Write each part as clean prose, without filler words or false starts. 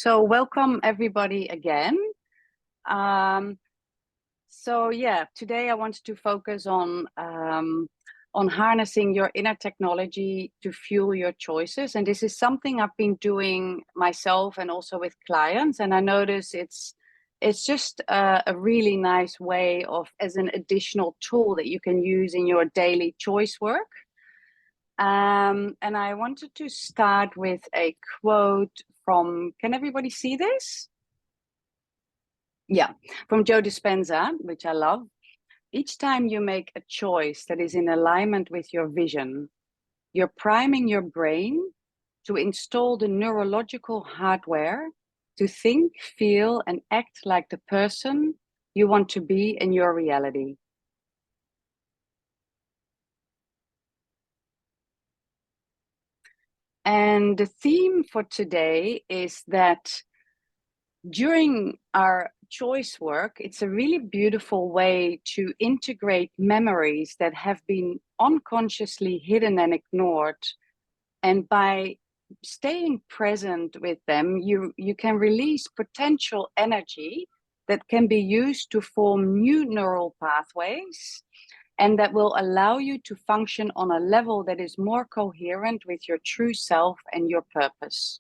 So welcome everybody again. Today I wanted to focus on harnessing your inner technology to fuel your choices. And this is something I've been doing myself and also with clients. And I notice it's just a really nice way of, as an additional tool that you can use in your daily choice work. And I wanted to start with a quote from, can everybody see this? Yeah, from Joe Dispenza, which I love. Each time you make a choice that is in alignment with your vision, you're priming your brain to install the neurological hardware to think, feel, and act like the person you want to be in your reality. And the theme for today is that during our choice work, it's a really beautiful way to integrate memories that have been unconsciously hidden and ignored. And by staying present with them, you can release potential energy that can be used to form new neural pathways, and that will allow you to function on a level that is more coherent with your true self and your purpose.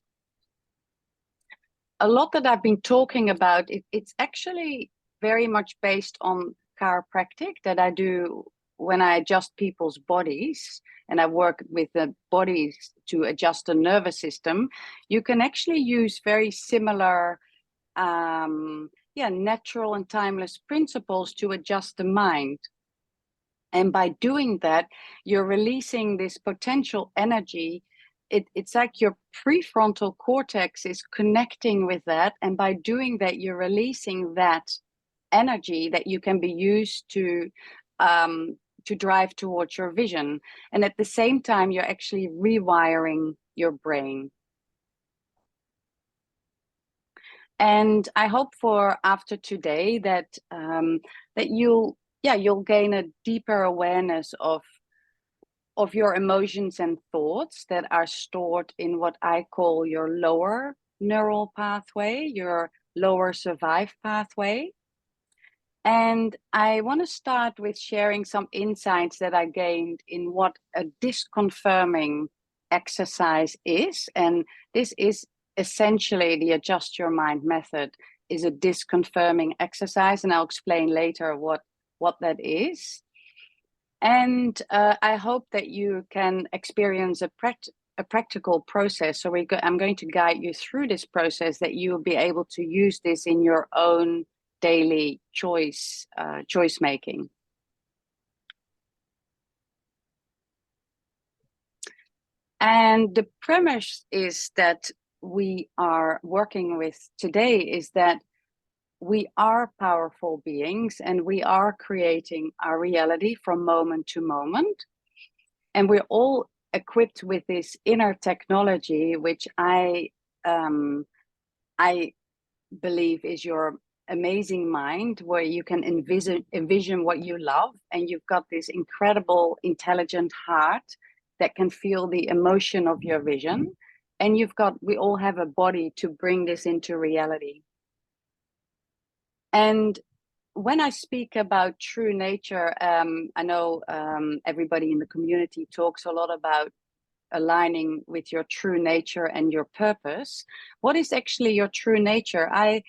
A lot that I've been talking about, it's actually very much based on chiropractic that I do when I adjust people's bodies, and I work with the bodies to adjust the nervous system. You can actually use very similar, natural and timeless principles to adjust the mind. And by doing that, you're releasing this potential energy. It's like your prefrontal cortex is connecting with that. And by doing that, you're releasing that energy that you can be used to drive towards your vision. And at the same time, you're actually rewiring your brain. And I hope for after today that you'll gain a deeper awareness of your emotions and thoughts that are stored in what I call your lower neural pathway, your lower survive pathway. And I want to start with sharing some insights that I gained in what a disconfirming exercise is. And this is essentially the adjust your mind method is a disconfirming exercise. And I'll explain later what that is. And I hope that you can experience a practical process. So I'm going to guide you through this process that you'll be able to use this in your own daily choice making. And the premise is that we are working with today is that we are powerful beings and we are creating our reality from moment to moment. And we're all equipped with this inner technology, which I believe is your amazing mind, where you can envision what you love. And you've got this incredible, intelligent heart that can feel the emotion of your vision. And we all have a body to bring this into reality. And when I speak about true nature, I know everybody in the community talks a lot about aligning with your true nature and your purpose. What is actually your true nature? I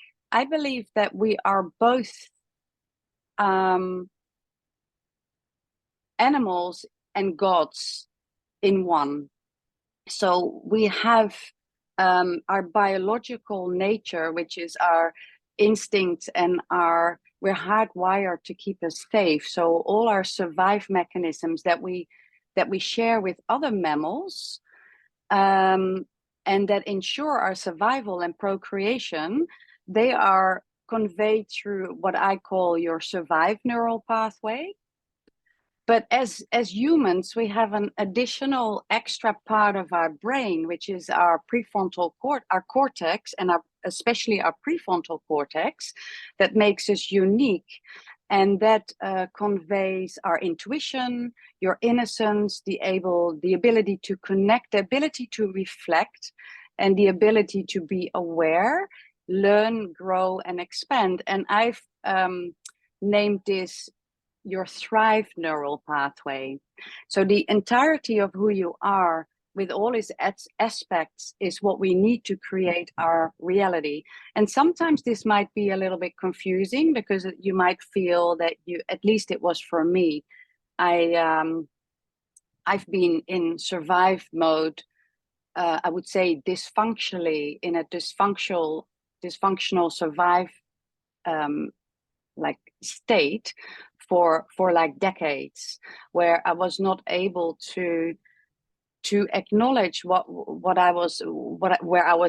believe that we are both animals and gods in one. So we have our biological nature, which is our instincts and we're hardwired to keep us safe. So all our survive mechanisms that we share with other mammals and that ensure our survival and procreation, they are conveyed through what I call your survive neural pathway. But as humans, we have an additional extra part of our brain, which is our prefrontal our cortex, and especially our prefrontal cortex, that makes us unique. And that conveys our intuition, your innocence, the ability to connect, the ability to reflect, and the ability to be aware, learn, grow, and expand. And I've named this your Thrive neural pathway. So the entirety of who you are, with all its aspects, is what we need to create our reality. And sometimes this might be a little bit confusing, because you might feel that at least it was for me, I've been in survive mode, I would say dysfunctionally, in a dysfunctional survive like state for like decades, where I was not able to acknowledge where I was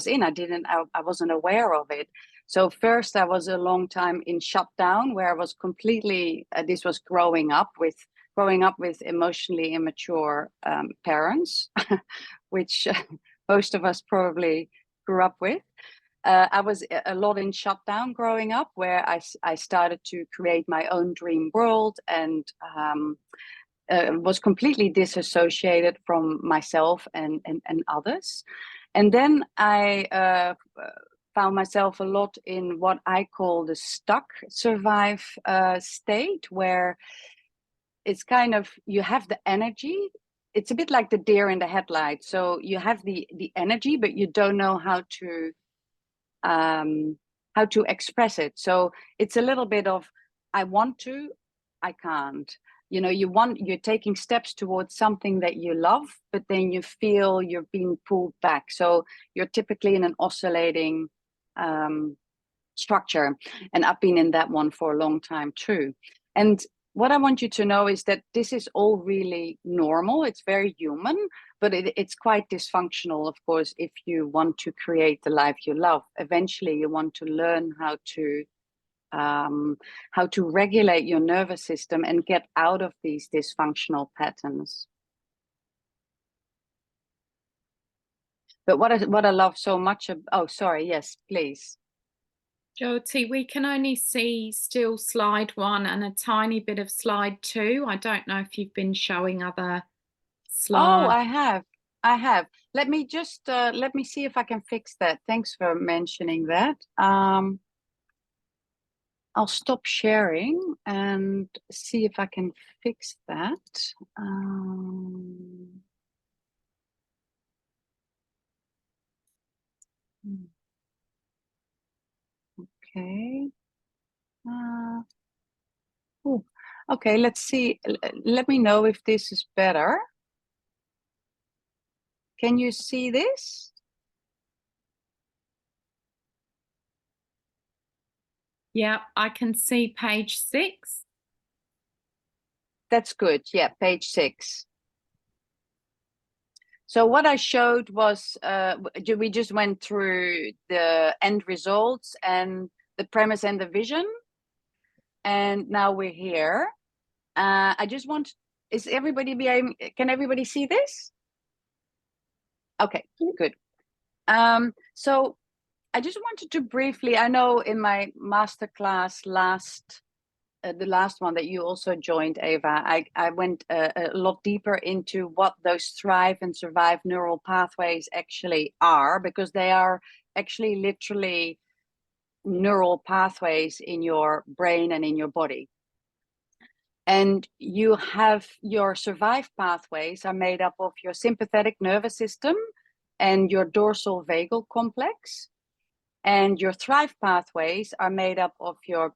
in. I wasn't aware of it. So first I was a long time in shutdown, where I was completely, this was growing up with emotionally immature parents, which most of us probably grew up with. I was a lot in shutdown growing up, where I started to create my own dream world, and was completely disassociated from myself and others. And then I found myself a lot in what I call the stuck survive state, where it's kind of, you have the energy. It's a bit like the deer in the headlights. So you have the energy, but you don't know how to express it. So it's a little bit of, I want to, I can't. You know, you're taking steps towards something that you love, but then you feel you're being pulled back. So you're typically in an oscillating structure. And I've been in that one for a long time too. And what I want you to know is that this is all really normal. It's very human, but it's quite dysfunctional, of course, if you want to create the life you love. Eventually, you want to learn how to regulate your nervous system and get out of these dysfunctional patterns. But what I love so much oh, sorry, yes, please. Jyoti, we can only see still slide 1 and a tiny bit of slide 2. I don't know if you've been showing other slides. Oh, I have. Let me just let me see if I can fix that. Thanks for mentioning that. I'll stop sharing and see if I can fix that. Okay. Okay, let's see. Let me know if this is better. Can you see this? Yeah, I can see page 6. That's good. Yeah, page 6. So what I showed was, we just went through the end results and the premise and the vision. And now we're here. I just want, can everybody see this? Okay, good. So I just wanted to briefly, I know in my masterclass the last one that you also joined, Eva, I went a lot deeper into what those thrive and survive neural pathways actually are, because they are actually literally neural pathways in your brain and in your body. And you have your survive pathways are made up of your sympathetic nervous system and your dorsal vagal complex. And your thrive pathways are made up of your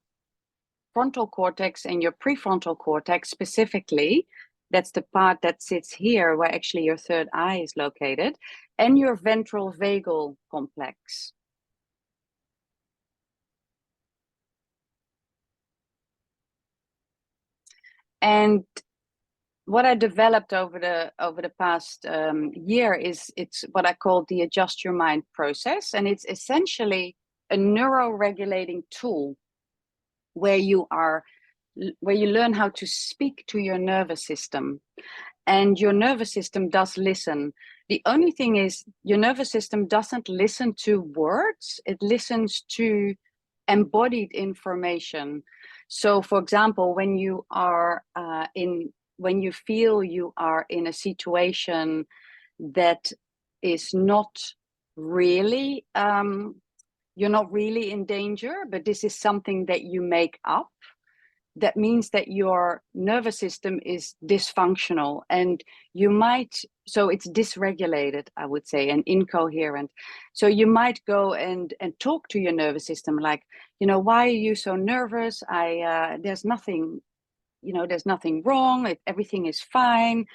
frontal cortex and your prefrontal cortex specifically. That's the part that sits here, where actually your third eye is located, and your ventral vagal complex. And what I developed over the past year is, it's what I call the adjust your mind process, and it's essentially a neuroregulating tool where you learn how to speak to your nervous system, and your nervous system does listen. The only thing is, your nervous system doesn't listen to words; it listens to embodied information. So, for example, when you feel you are in a situation that is not really, you're not really in danger, but this is something that you make up. That means that your nervous system is dysfunctional, and you might, so it's dysregulated, I would say, and incoherent. So you might go and talk to your nervous system, like, why are you so nervous? There's nothing, there's nothing wrong. Everything is fine.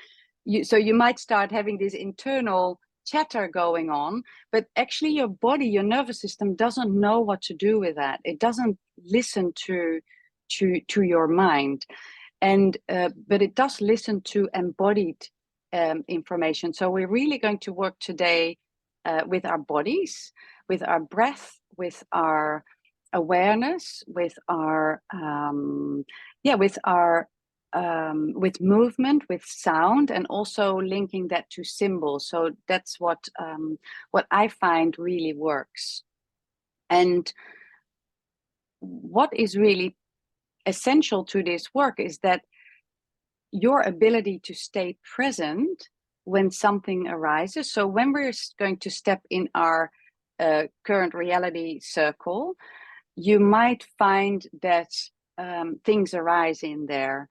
So you might start having this internal chatter going on, but actually your body, your nervous system doesn't know what to do with that. It doesn't listen to your mind, and but it does listen to embodied information. So we're really going to work today with our bodies, with our breath, with our awareness, with our with movement, with sound, and also linking that to symbols. So that's what I find really works. And what is really essential to this work is that your ability to stay present when something arises. So when we're going to step in our current reality circle, you might find that things arise in there,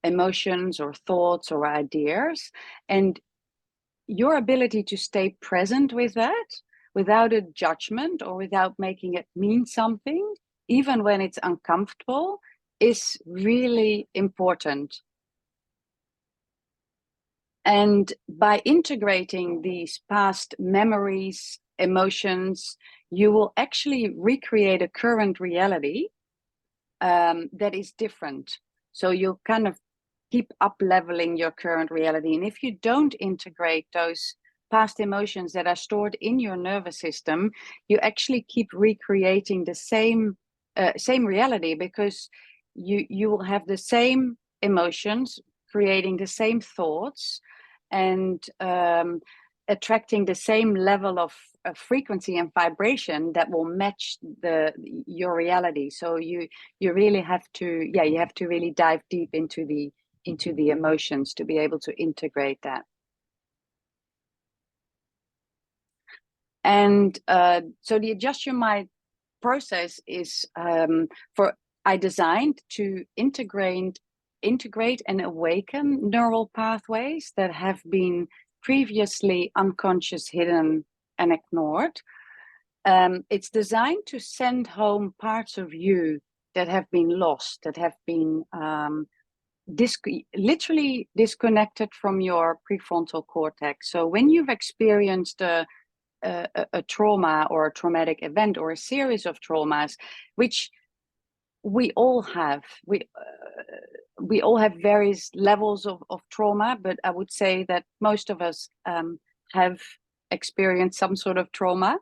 emotions or thoughts or ideas, and your ability to stay present with that without a judgment or without making it mean something, even when it's uncomfortable, is really important. And by integrating these past memories, emotions, you will actually recreate a current reality that is different. So you'll kind of keep up leveling your current reality. And if you don't integrate those past emotions that are stored in your nervous system, you actually keep recreating the same reality, because you will have the same emotions, creating the same thoughts, and attracting the same level of frequency and vibration that will match your reality. So you really have to really dive deep into the emotions to be able to integrate that. And so the Adjust Your Mind process is I designed to integrate and awaken neural pathways that have been previously unconscious, hidden, and ignored. It's designed to send home parts of you that have been lost, that have been literally disconnected from your prefrontal cortex. So when you've experienced a trauma or a traumatic event or a series of traumas, which we all have, we all have various levels of trauma, but I would say that most of us have experienced some sort of trauma.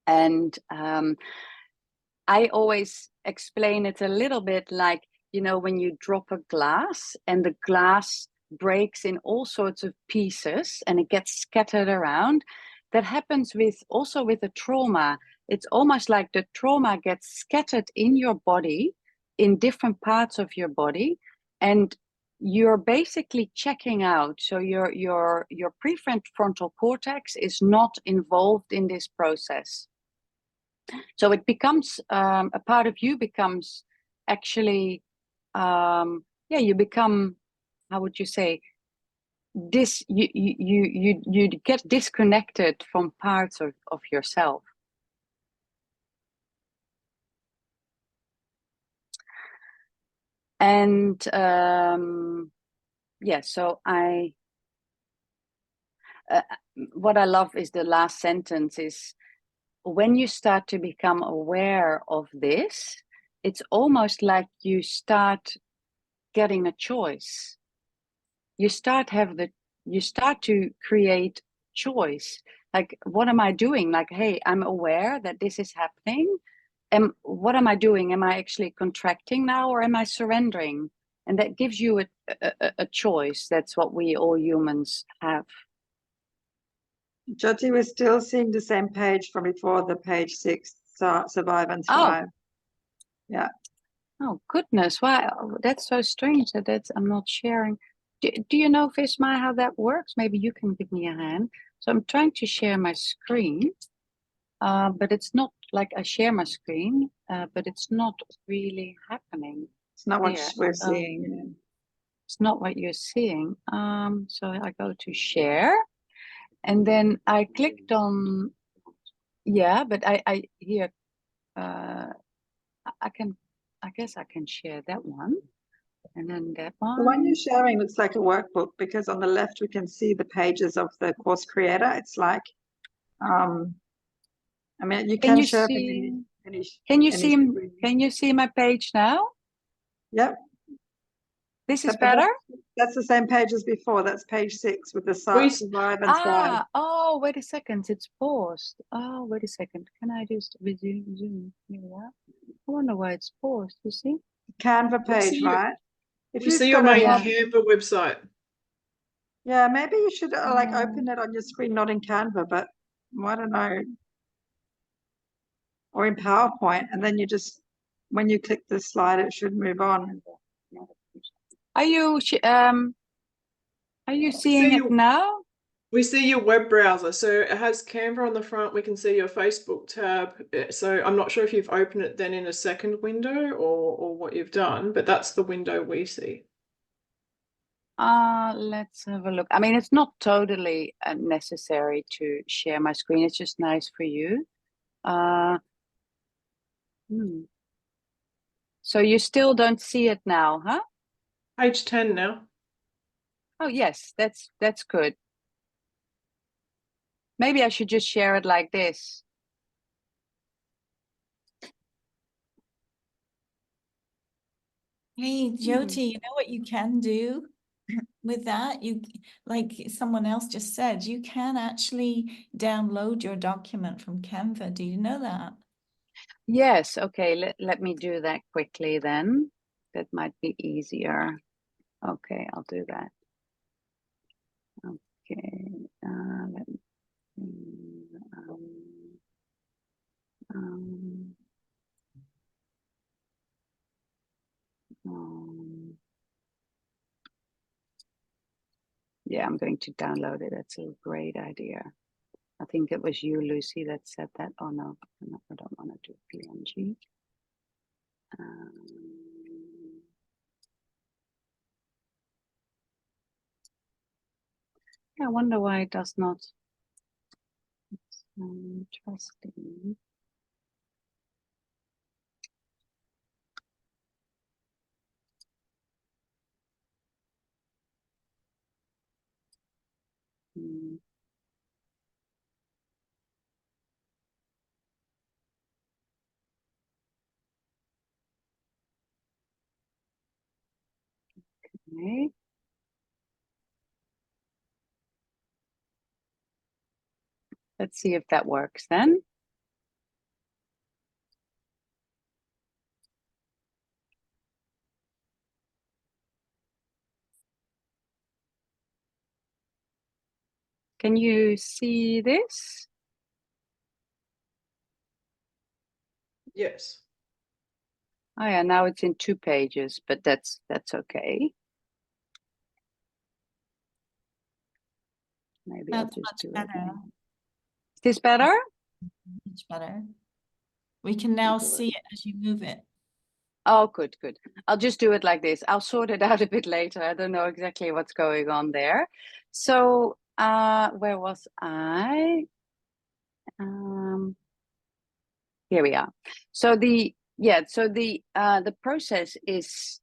And I always explain it a little bit like, when you drop a glass and the glass breaks in all sorts of pieces and it gets scattered around, that happens also with a trauma. It's almost like the trauma gets scattered in your body, in different parts of your body, and you're basically checking out. So your prefrontal cortex is not involved in this process. So it becomes a part of you becomes actually you become, how would you say, you get disconnected from parts of yourself. And so what I love is the last sentence is, when you start to become aware of this, it's almost like you start getting a choice. You start to create choice. Like, what am I doing? Like, hey, I'm aware that this is happening. And what am I doing? Am I actually contracting now, or am I surrendering? And that gives you a choice. That's what we all humans have. Jyoti, we're still seeing the same page from before, the page 6, survive and thrive. Yeah. Oh goodness! Wow, that's so strange that I'm not sharing. Do you know, Visma, how that works? Maybe you can give me a hand. So I'm trying to share my screen, but it's not like I share my screen, but it's not really happening. It's not what Here. we're seeing. It's not what you're seeing. So I go to share, and then I clicked on, yeah, but I here, I guess I can share that one, and then that The one one. you're sharing looks like a workbook, because on the left we can see the pages of the course creator. It's like, I mean, you can share see? any Can you see? screen. Can you see my page now? Yep. This is But better. that's the same page as before. That's page 6 with the survive and thrive. Oh, wait a second. It's paused. Oh, wait a second. Can I just resume? Zoom? Here we are. I wonder why it's paused. You see? Canva page, right? If We you've see your got main a, Canva website. yeah, maybe you should like open it on your screen, not in Canva, but I don't know, or in PowerPoint, and then you just, when you click the slide, it should move on. Are you seeing it now? We see your web browser. So it has Canva on the front. We can see your Facebook tab. So I'm not sure if you've opened it then in a second window or what you've done, but that's the window we see. Let's have a look. I mean, it's not totally necessary to share my screen. It's just nice for you. So you still don't see it now, huh? Page 10 now. Oh, yes, that's good. Maybe I should just share it like this. Hey, Jyoti, you know what you can do with that? You, like someone else just said, you can actually download your document from Canva. Do you know that? Yes, okay, let me do that quickly then. That might be easier. Okay, I'll do that. Okay, let me yeah, I'm going to download it. That's a great idea. I think it was you, Lucy, that said that. Oh no, I don't want to do PNG. I wonder why it does not. It's interesting. Okay. Let's see if that works then. Can you see this? Yes. Oh yeah, now it's in 2 pages, but that's okay. Maybe That's I'll just much do better. it. Is this better? Much better. We can now see it as you move it. Oh, good. I'll just do it like this. I'll sort it out a bit later. I don't know exactly what's going on there. So, where was I? Here we are. So the process is,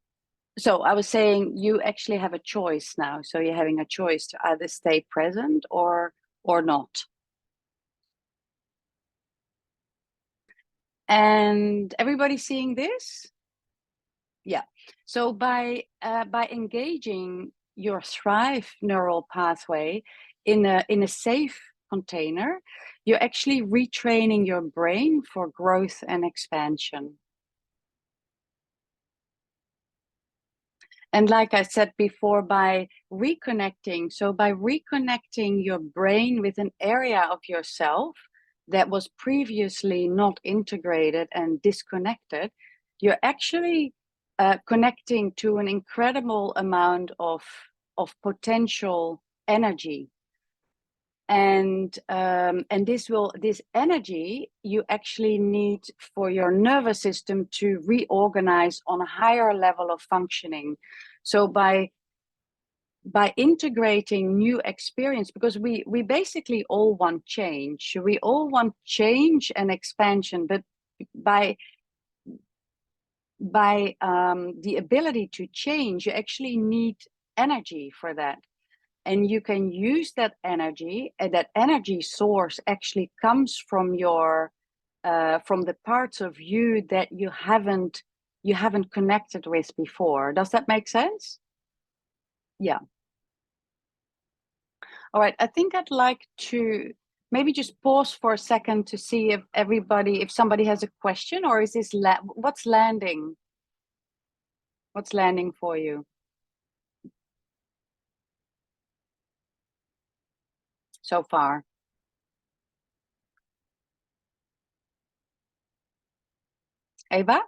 so I was saying you actually have a choice now. So you're having a choice to either stay present or not. And everybody seeing this? Yeah. So by engaging your Thrive neural pathway in a safe container, you're actually retraining your brain for growth and expansion. And like I said before, by reconnecting your brain with an area of yourself that was previously not integrated and disconnected, you're actually connecting to an incredible amount of potential energy. And this energy you actually need for your nervous system to reorganize on a higher level of functioning. So by integrating new experience, because we basically all want change. We all want change and expansion, but by the ability to change, you actually need energy for that. And you can use that energy, and that energy source actually comes from your from the parts of you that you haven't connected with before. Does that make sense? Yeah. All right. I think I'd like to maybe just pause for a second to see if somebody has a question, or is this what's landing? What's landing for you so far? Eva?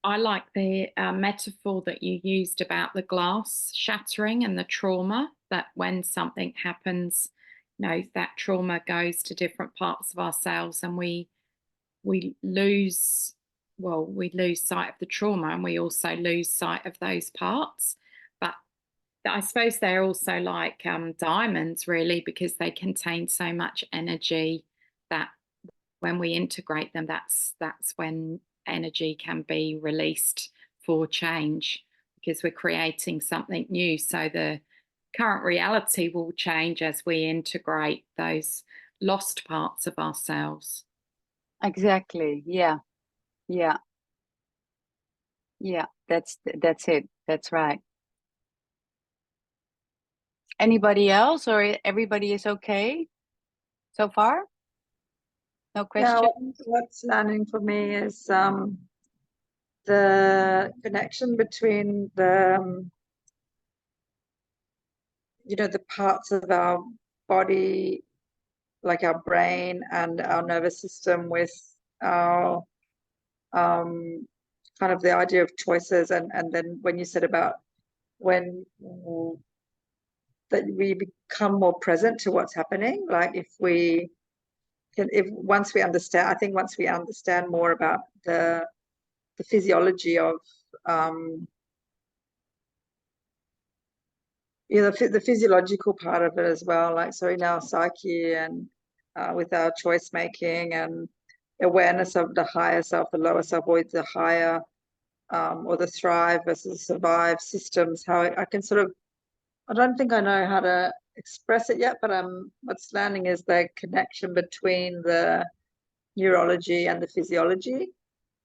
I like the metaphor that you used about the glass shattering and the trauma, that when something happens, that trauma goes to different parts of ourselves, and we lose sight of the trauma, and we also lose sight of those parts. But I suppose they're also like diamonds, really, because they contain so much energy that when we integrate them, that's when energy can be released for change, because we're creating something new. So the current reality will change as we integrate those lost parts of ourselves. Exactly. Yeah. That's it. That's right. Anybody else, or everybody is okay so far? No questions? Yeah, what's landing for me is the connection between the the parts of our body, like our brain and our nervous system, with our kind of the idea of choices, and then when you said about that we become more present to what's happening, like once we understand more about the physiology of the physiological part of it as well, like so in our psyche and with our choice making and awareness of the higher self, the lower self, or the higher or the thrive versus survive systems, how I can sort of, I don't think I know how to express it yet, but what's landing is the connection between the neurology and the physiology,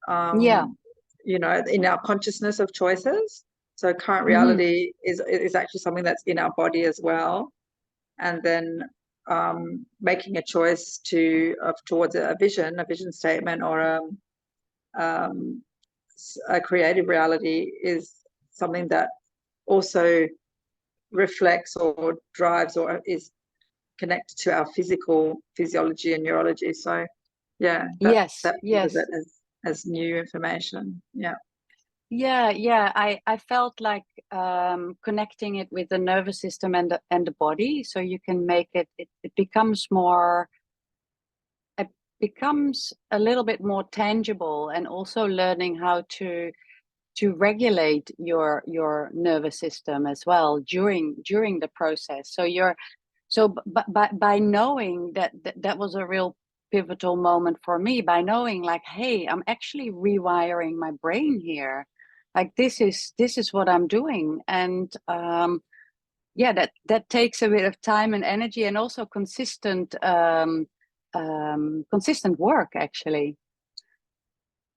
in our consciousness of choices. So current reality is actually something that's in our body as well, and then making a choice towards a vision statement, or a creative reality is something that also reflects or drives or is connected to our physiology and neurology. So yeah, that as new information. I felt like connecting it with the nervous system and the body, so you can make it becomes a little bit more tangible, and also learning how to regulate your nervous system as well during the process. So by knowing that was a real pivotal moment for me, by knowing like, hey, I'm actually rewiring my brain here, like this is what I'm doing. And that takes a bit of time and energy, and also consistent work, actually,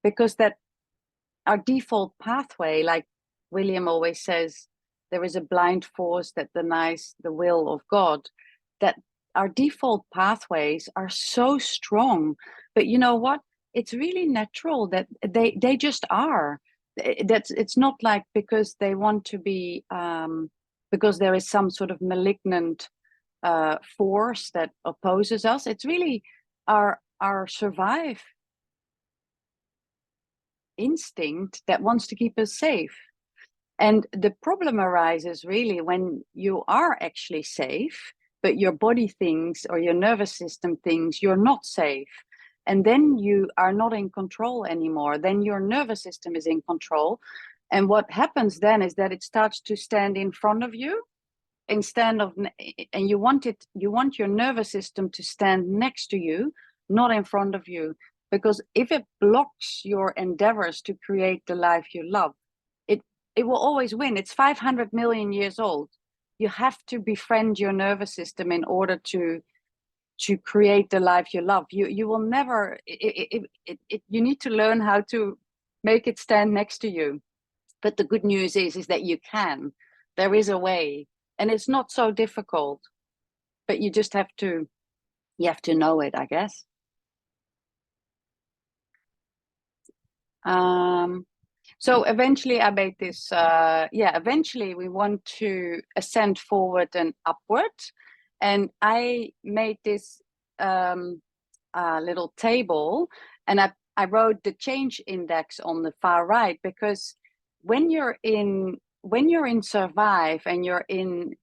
because that our default pathway, like William always says, there is a blind force that denies the will of God. That our default pathways are so strong, but you know what? It's really natural that they just are. It's not like because they want to be, because there is some sort of malignant force that opposes us. It's really our survive. instinct that wants to keep us safe. And the problem arises really when you are actually safe, but your body thinks or your nervous system thinks you're not safe. And then you are not in control anymore. Then your nervous system is in control. And what happens then is that it starts to stand in front of you instead of, and you want your nervous system to stand next to you, not in front of you. Because if it blocks your endeavors to create the life you love, it will always win. It's 500 million years old. You have to befriend your nervous system in order to create the life you love. You will never, you need to learn how to make it stand next to you. But the good news is that you can. There is a way, and it's not so difficult, but you just have to know it, I guess. So eventually I made this, eventually we want to ascend forward and upward. And I made this little table, and I wrote the change index on the far right, because when you're in survive and you're in,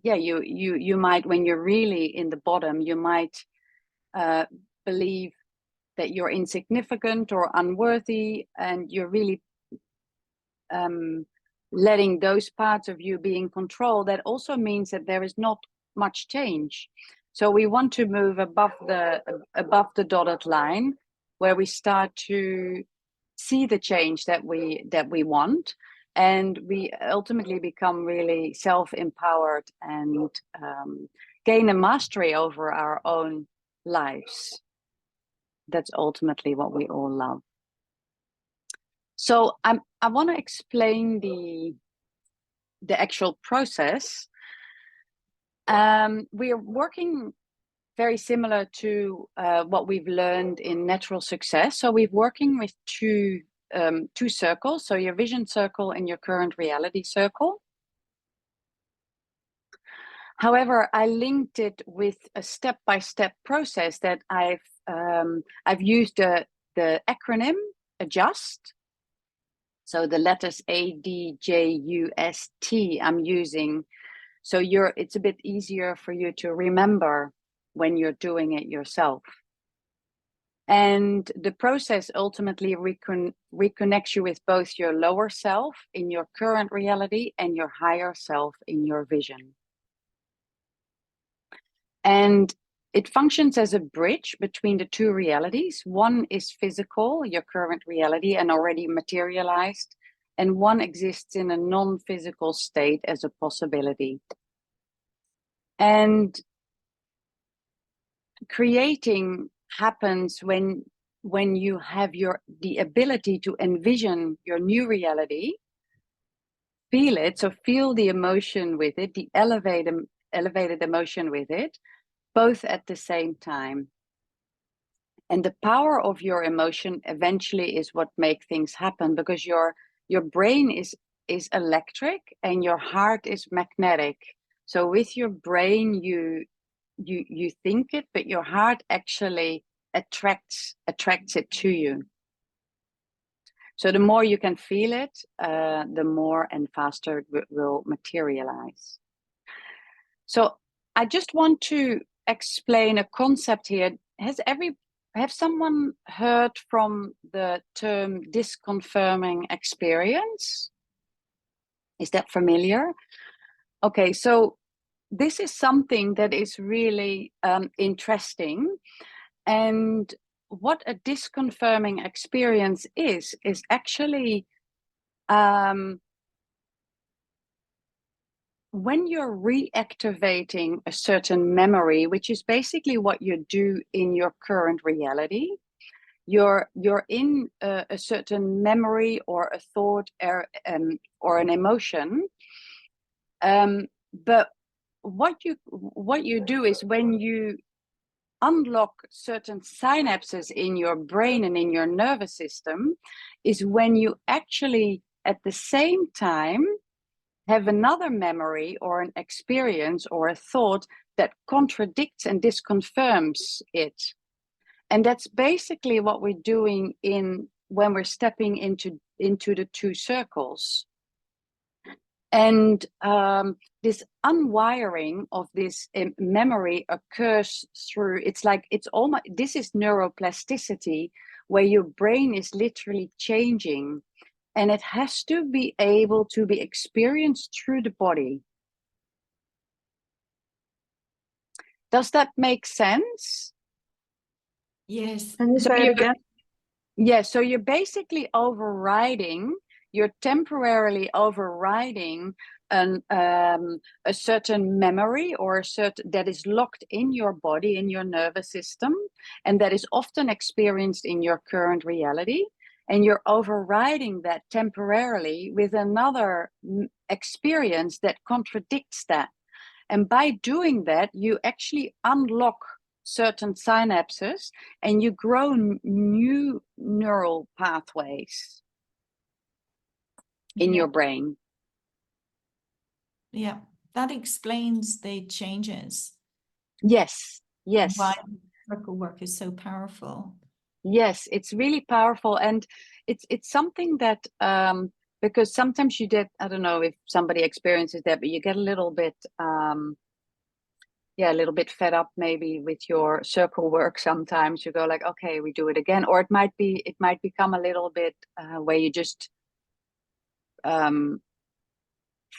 you might, when you're really in the bottom, you might believe that you're insignificant or unworthy, and you're really letting those parts of you be in control. That also means that there is not much change. So we want to move above the dotted line, where we start to see the change that we want, and we ultimately become really self-empowered and gain a mastery over our own lives. That's ultimately what we all love. So I want to explain the actual process. We are working very similar to what we've learned in Natural Success. So we're working with two circles. So your vision circle and your current reality circle. However, I linked it with a step-by-step process that I've used the acronym ADJUST. So the letters ADJUST I'm using. So it's a bit easier for you to remember when you're doing it yourself. And the process ultimately reconnects you with both your lower self in your current reality and your higher self in your vision. And it functions as a bridge between the two realities. One is physical, your current reality, and already materialized, and one exists in a non-physical state as a possibility. And creating happens when you have the ability to envision your new reality, feel it, so feel the emotion with it, the elevated emotion with it, both at the same time. And the power of your emotion eventually is what makes things happen, because your brain is electric and your heart is magnetic. So with your brain you think it, but your heart actually attracts it to you. So the more you can feel it, the more and faster it will materialize. So I just want to explain a concept here. Have someone heard from the term disconfirming experience? Is that familiar? Okay, so this is something that is really interesting. And what a disconfirming experience is actually when you're reactivating a certain memory, which is basically what you do in your current reality. You're in a certain memory or a thought or an emotion. But what you do is, when you unlock certain synapses in your brain and in your nervous system, is when you actually at the same time have another memory or an experience or a thought that contradicts and disconfirms it. And that's basically what we're doing in when we're stepping into the two circles. And this unwiring of this memory occurs through, this is neuroplasticity, where your brain is literally changing, and it has to be able to be experienced through the body. Does that make sense? Yes. Can you say it again? Yeah, so you're basically you're temporarily overriding a certain memory or that is locked in your body, in your nervous system, and that is often experienced in your current reality. And you're overriding that temporarily with another experience that contradicts that. And by doing that, you actually unlock certain synapses and you grow new neural pathways in your brain. Yeah, that explains the changes. Yes. Why circle work is so powerful. Yes, it's really powerful, and it's something that because sometimes you get, I don't know if somebody experiences that, but you get a little bit a little bit fed up maybe with your circle work. Sometimes you go like, okay, we do it again, or it might become a little bit where you just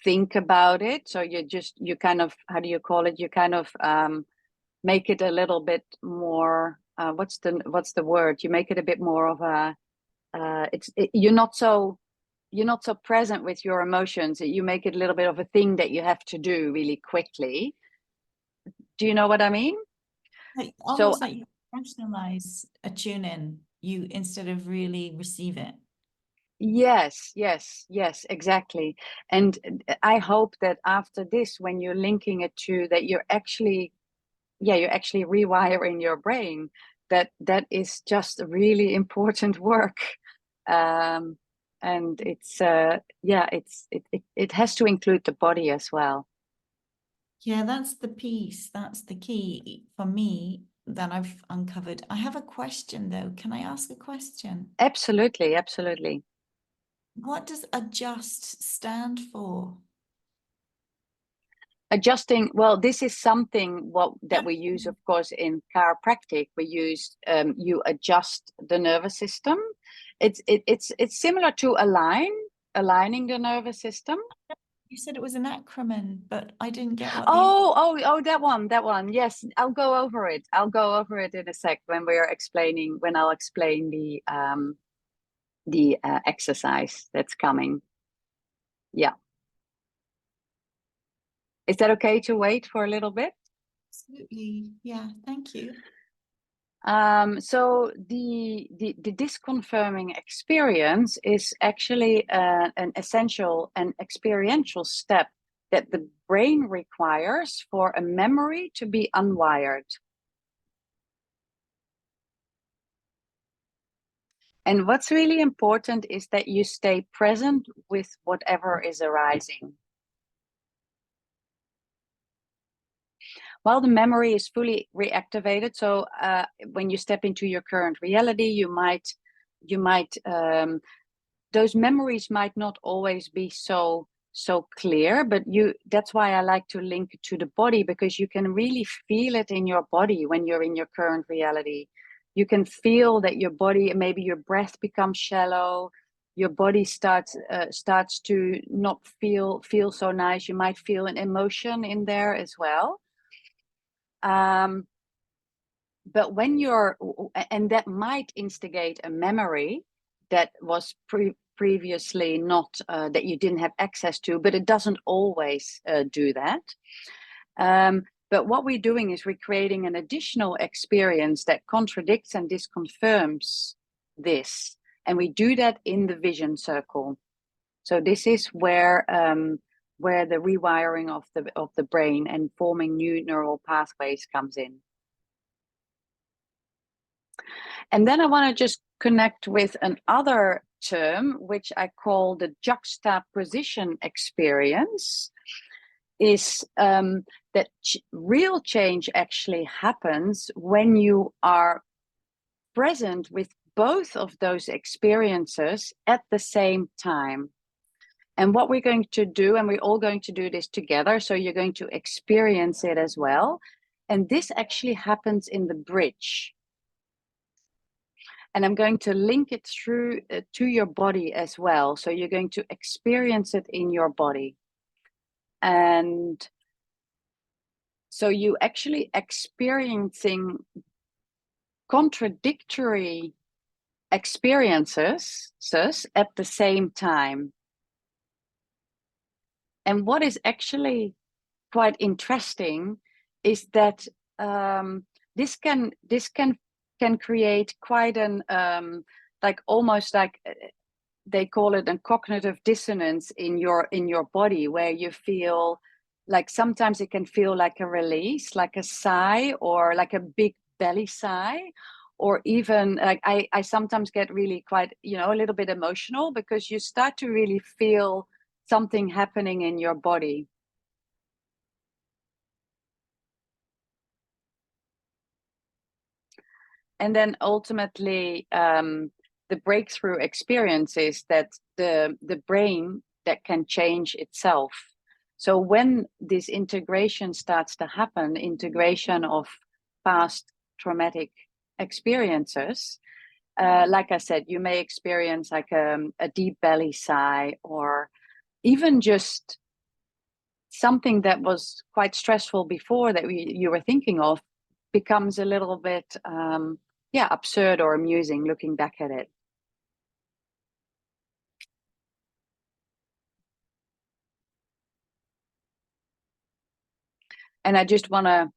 think about it. So you kind of, how do you call it? You kind of make it a little bit more. What's the word? You make it a bit more of a. You're not so present with your emotions. You make it a little bit of a thing that you have to do really quickly. Do you know what I mean? Almost like you rationalize a tune-in, you instead of really receive it. Yes, exactly. And I hope that after this, when you're linking it to that, you're actually rewiring your brain. That is just really important work. And it's it has to include the body as well. Yeah, that's the piece. That's the key for me that I've uncovered. I have a question though. Can I ask a question? Absolutely. What does adjust stand for? Adjusting, well, this is something that we use, of course, in chiropractic. We use you adjust the nervous system. It's similar to aligning the nervous system. You said it was an acronym, but I didn't get what. That one. Yes, I'll go over it. I'll go over it in a sec when I'll explain the exercise that's coming. Yeah. Is that okay to wait for a little bit? Absolutely. Yeah, thank you. So the disconfirming experience is actually an essential and experiential step that the brain requires for a memory to be unwired. And what's really important is that you stay present with whatever is arising. While the memory is fully reactivated, so when you step into your current reality, you might those memories might not always be so clear, but that's why I like to link it to the body, because you can really feel it in your body when you're in your current reality. You can feel that your body, maybe your breath becomes shallow, your body starts to not feel so nice. You might feel an emotion in there as well. But when and that might instigate a memory that was previously not, that you didn't have access to, but it doesn't always do that. But what we're doing is we're creating an additional experience that contradicts and disconfirms this. And we do that in the vision circle. So this is where the rewiring of the brain and forming new neural pathways comes in. And then I want to just connect with another term, which I call the juxtaposition experience, is that real change actually happens when you are present with both of those experiences at the same time. And what we're going to do, and we're all going to do this together, so you're going to experience it as well. And this actually happens in the bridge. And I'm going to link it through to your body as well. So you're going to experience it in your body. And so you actually experiencing contradictory experiences at the same time. And what is actually quite interesting is that this can create quite an like almost like they call it a cognitive dissonance in your body, where you feel like sometimes it can feel like a release, like a sigh, or like a big belly sigh, or even like I sometimes get really quite, you know, a little bit emotional, because you start to really feel something happening in your body. And then ultimately, the breakthrough experience is that the brain that can change itself. So when this integration starts to happen, integration of past traumatic experiences, like I said, you may experience like a deep belly sigh, or even just something that was quite stressful before that you were thinking of becomes a little bit absurd or amusing looking back at it. And I just want to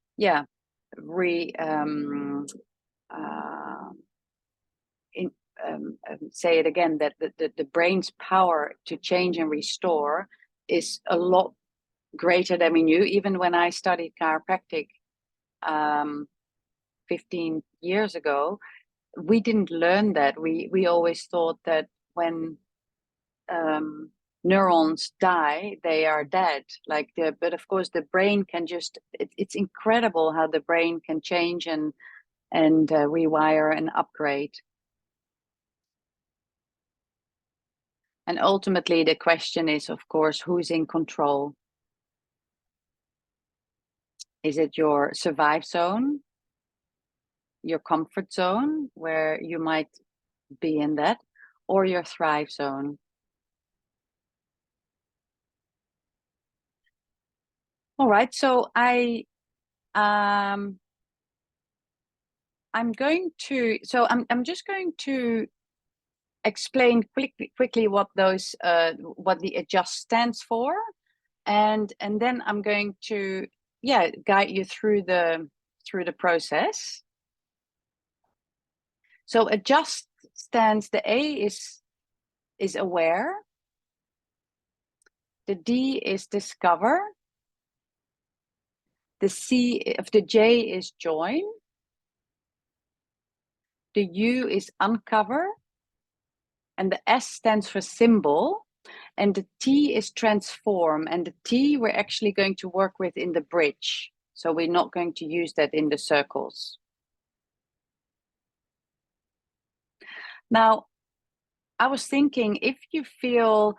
say it again, that the brain's power to change and restore is a lot greater than we knew. Even when I studied chiropractic 15 years ago, we didn't learn that. We always thought that when neurons die, they are dead. But of course, the brain can just, it's incredible how the brain can change and rewire and upgrade. And ultimately, the question is, of course, who's in control? Is it your survive zone, your comfort zone, where you might be in that, or your thrive zone? All right, so I'm just going to explain quickly what those what the adjust stands for, and then I'm going to guide you through the process. So adjust stands, the A is aware, the D is discover, the C of the J is join, the U is uncover, and the S stands for symbol, and the T is transform. And the T we're actually going to work with in the bridge, so we're not going to use that in the circles. Now, I was thinking, if you feel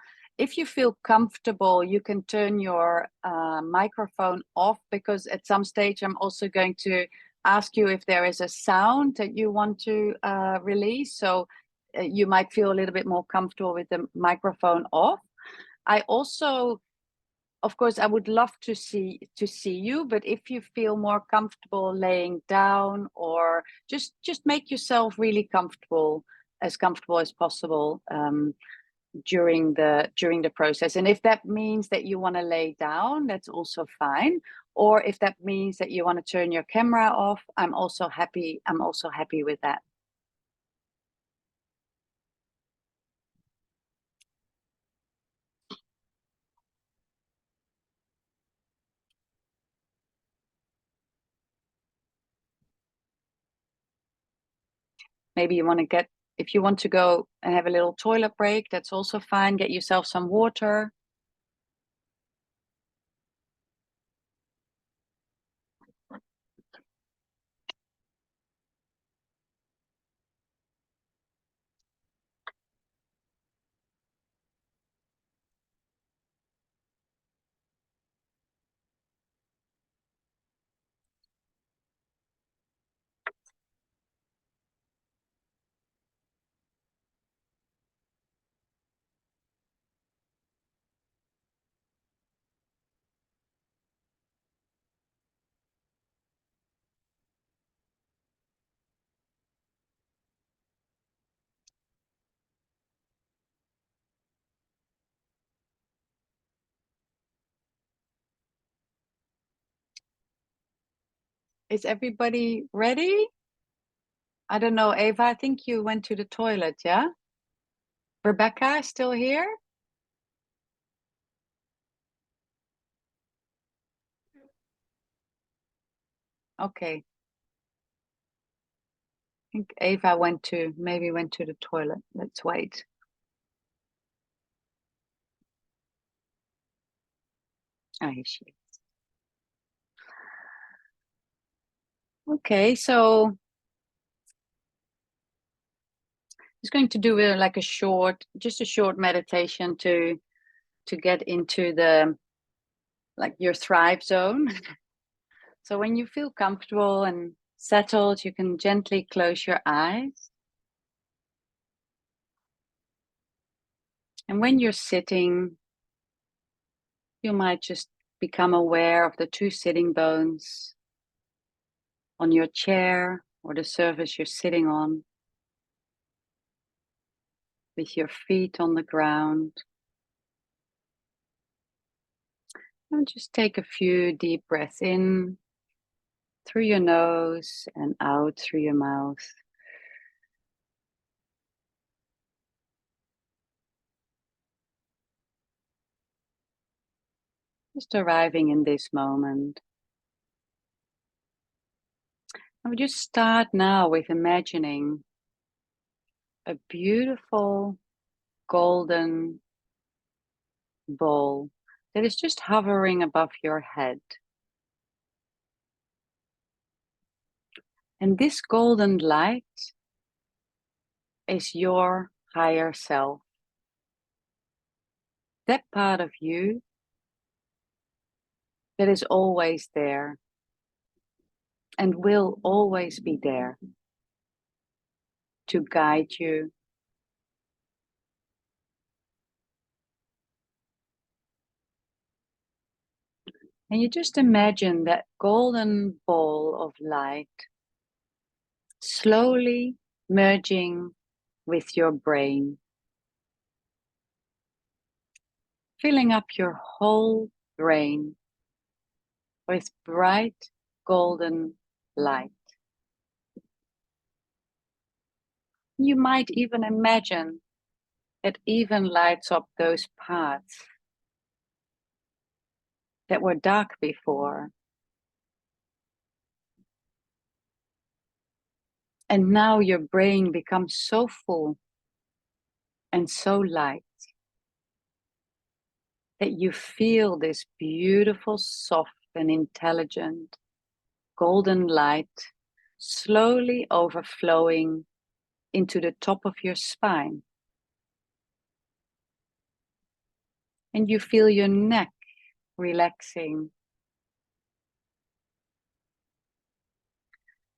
comfortable, you can turn your microphone off, because at some stage I'm also going to ask you if there is a sound that you want to release. So you might feel a little bit more comfortable with the microphone off. I also, of course, I would love to see you, but if you feel more comfortable laying down, or just make yourself really comfortable as possible during the process. And if that means that you want to lay down, that's also fine. Or if that means that you want to turn your camera off, I'm also happy with that. Maybe you want to if you want to go and have a little toilet break, that's also fine. Get yourself some water. Is everybody ready? I don't know, Eva, I think you went to the toilet, yeah? Rebecca is still here? Okay. I think Eva maybe went to the toilet. Let's wait. Oh, here she is. Okay, so just going to do like a short meditation to get into the your thrive zone. So when you feel comfortable and settled, you can gently close your eyes. And when you're sitting, you might just become aware of the two sitting bones on your chair or the surface you're sitting on, with your feet on the ground. And just take a few deep breaths in through your nose and out through your mouth. Just arriving in this moment. I would just start now with imagining a beautiful golden ball that is just hovering above your head. And this golden light is your higher self. That part of you that is always there and will always be there to guide you. And you just imagine that golden ball of light slowly merging with your brain, filling up your whole brain with bright golden light. You might even imagine it even lights up those parts that were dark before. And now your brain becomes so full and so light that you feel this beautiful, soft and intelligent golden light slowly overflowing into the top of your spine. And you feel your neck relaxing.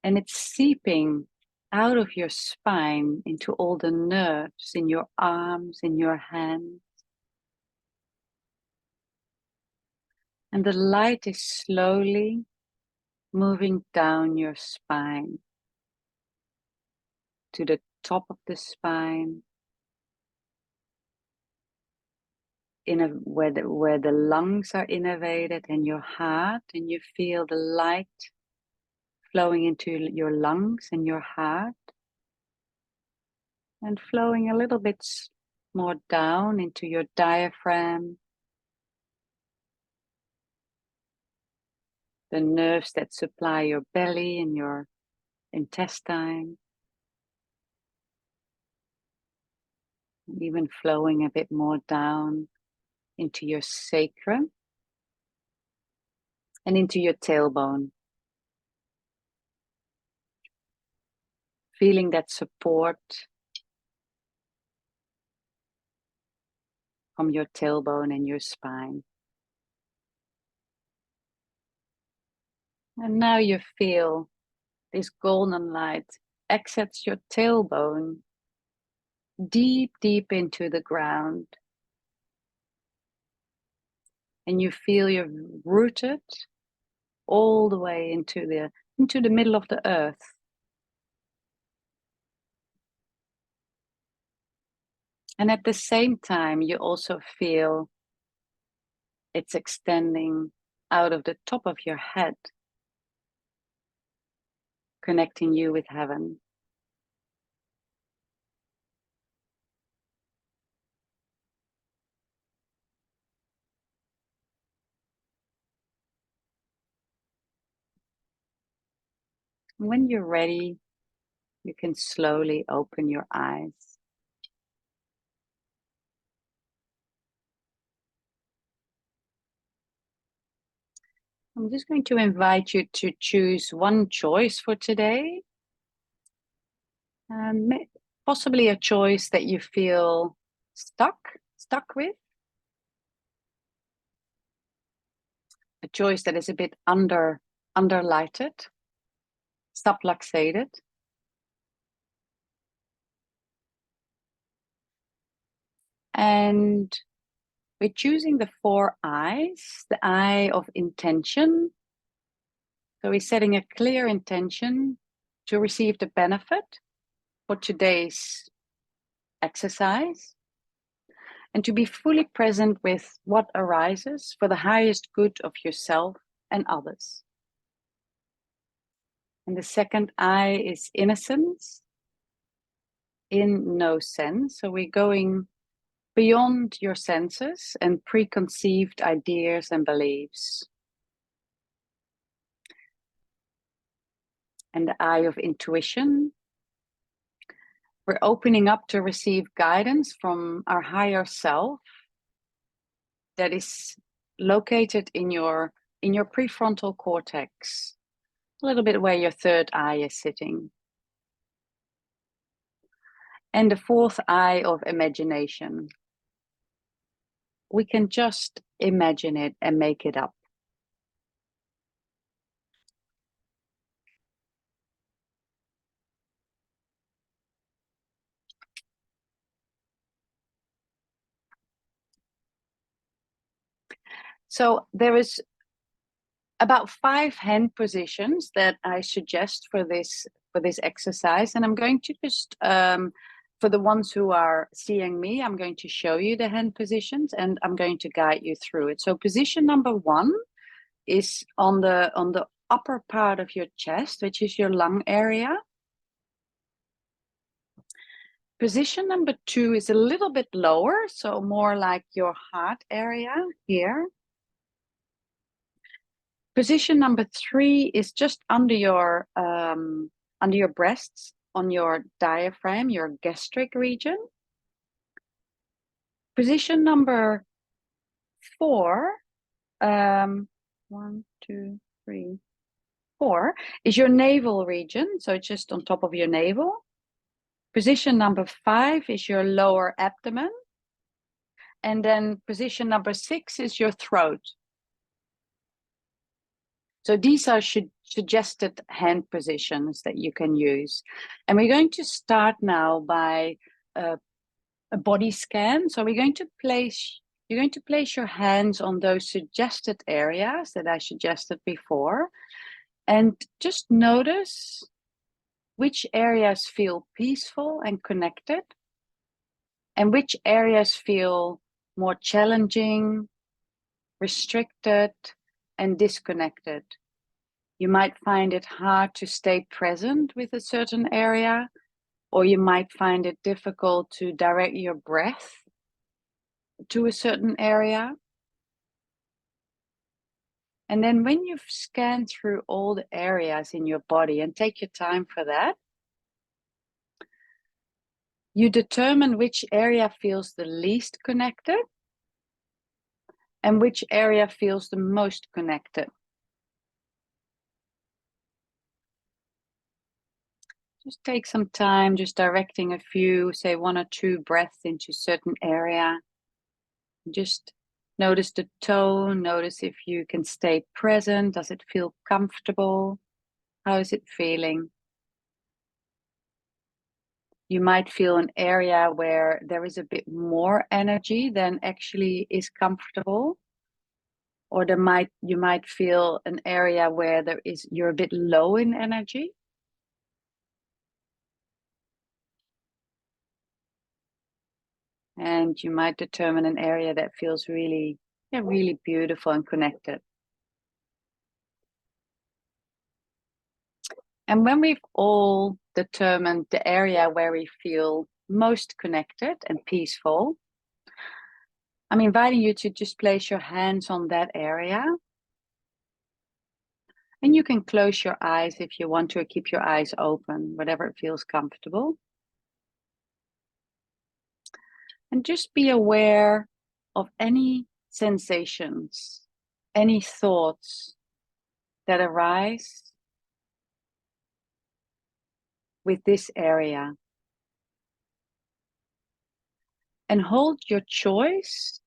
And it's seeping out of your spine into all the nerves in your arms, in your hands. And the light is slowly moving down your spine to the top of the spine, where the lungs are innervated and your heart, and you feel the light flowing into your lungs and your heart, and flowing a little bit more down into your diaphragm, the nerves that supply your belly and your intestine, even flowing a bit more down into your sacrum and into your tailbone. Feeling that support from your tailbone and your spine. And now you feel this golden light exits your tailbone deep, deep into the ground. And you feel you're rooted all the way into the middle of the earth. And at the same time, you also feel it's extending out of the top of your head connecting you with heaven. When you're ready, you can slowly open your eyes. I'm just going to invite you to choose one choice for today. Possibly a choice that you feel stuck with. A choice that is a bit underlighted, subluxated. And we're choosing the 4 I's, the I of intention. So we're setting a clear intention to receive the benefit for today's exercise and to be fully present with what arises for the highest good of yourself and others. And the second I is innocence, in no sense. So we're going beyond your senses and preconceived ideas and beliefs. And the I of intuition. We're opening up to receive guidance from our higher self that is located in your prefrontal cortex, a little bit where your third eye is sitting. And the fourth eye of imagination. We can just imagine it and make it up. So there is about 5 hand positions that I suggest for this exercise, and I'm going to just for the ones who are seeing me, I'm going to show you the hand positions and I'm going to guide you through it. So position number 1 is on the upper part of your chest, which is your lung area. Position number 2 is a little bit lower, so more like your heart area here. Position number 3 is just under your breasts, on your diaphragm, your gastric region. Position number 4, 1, 2, 3, 4 is your navel region, so it's just on top of your navel. Position number 5 is your lower abdomen, and then position number 6 is your throat. So these are suggested hand positions that you can use. And we're going to start now by a body scan. So you're going to place your hands on those suggested areas that I suggested before. And just notice which areas feel peaceful and connected, and which areas feel more challenging, restricted, and disconnected. You might find it hard to stay present with a certain area, or you might find it difficult to direct your breath to a certain area. And then when you've scanned through all the areas in your body, and take your time for that, you determine which area feels the least connected and which area feels the most connected. Just take some time, just directing a few, say 1 or 2 breaths into a certain area. Just notice the tone, notice if you can stay present. Does it feel comfortable? How is it feeling? You might feel an area where there is a bit more energy than actually is comfortable. Or you might feel an area where you're a bit low in energy. And you might determine an area that feels really beautiful and connected. And when we've all determined the area where we feel most connected and peaceful, I'm inviting you to just place your hands on that area. And you can close your eyes if you want to, or keep your eyes open, whatever feels comfortable. And just be aware of any sensations, any thoughts that arise with this area. And hold your choice.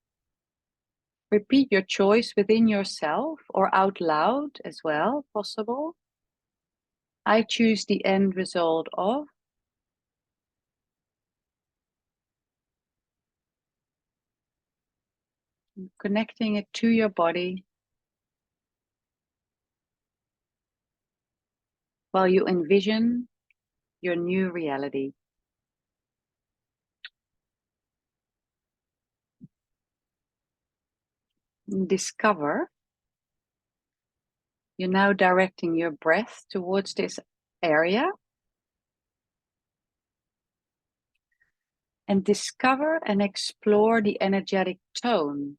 Repeat your choice within yourself or out loud as well, possible. I choose the end result of. Connecting it to your body while you envision your new reality. And discover you're now directing your breath towards this area. And discover and explore the energetic tone.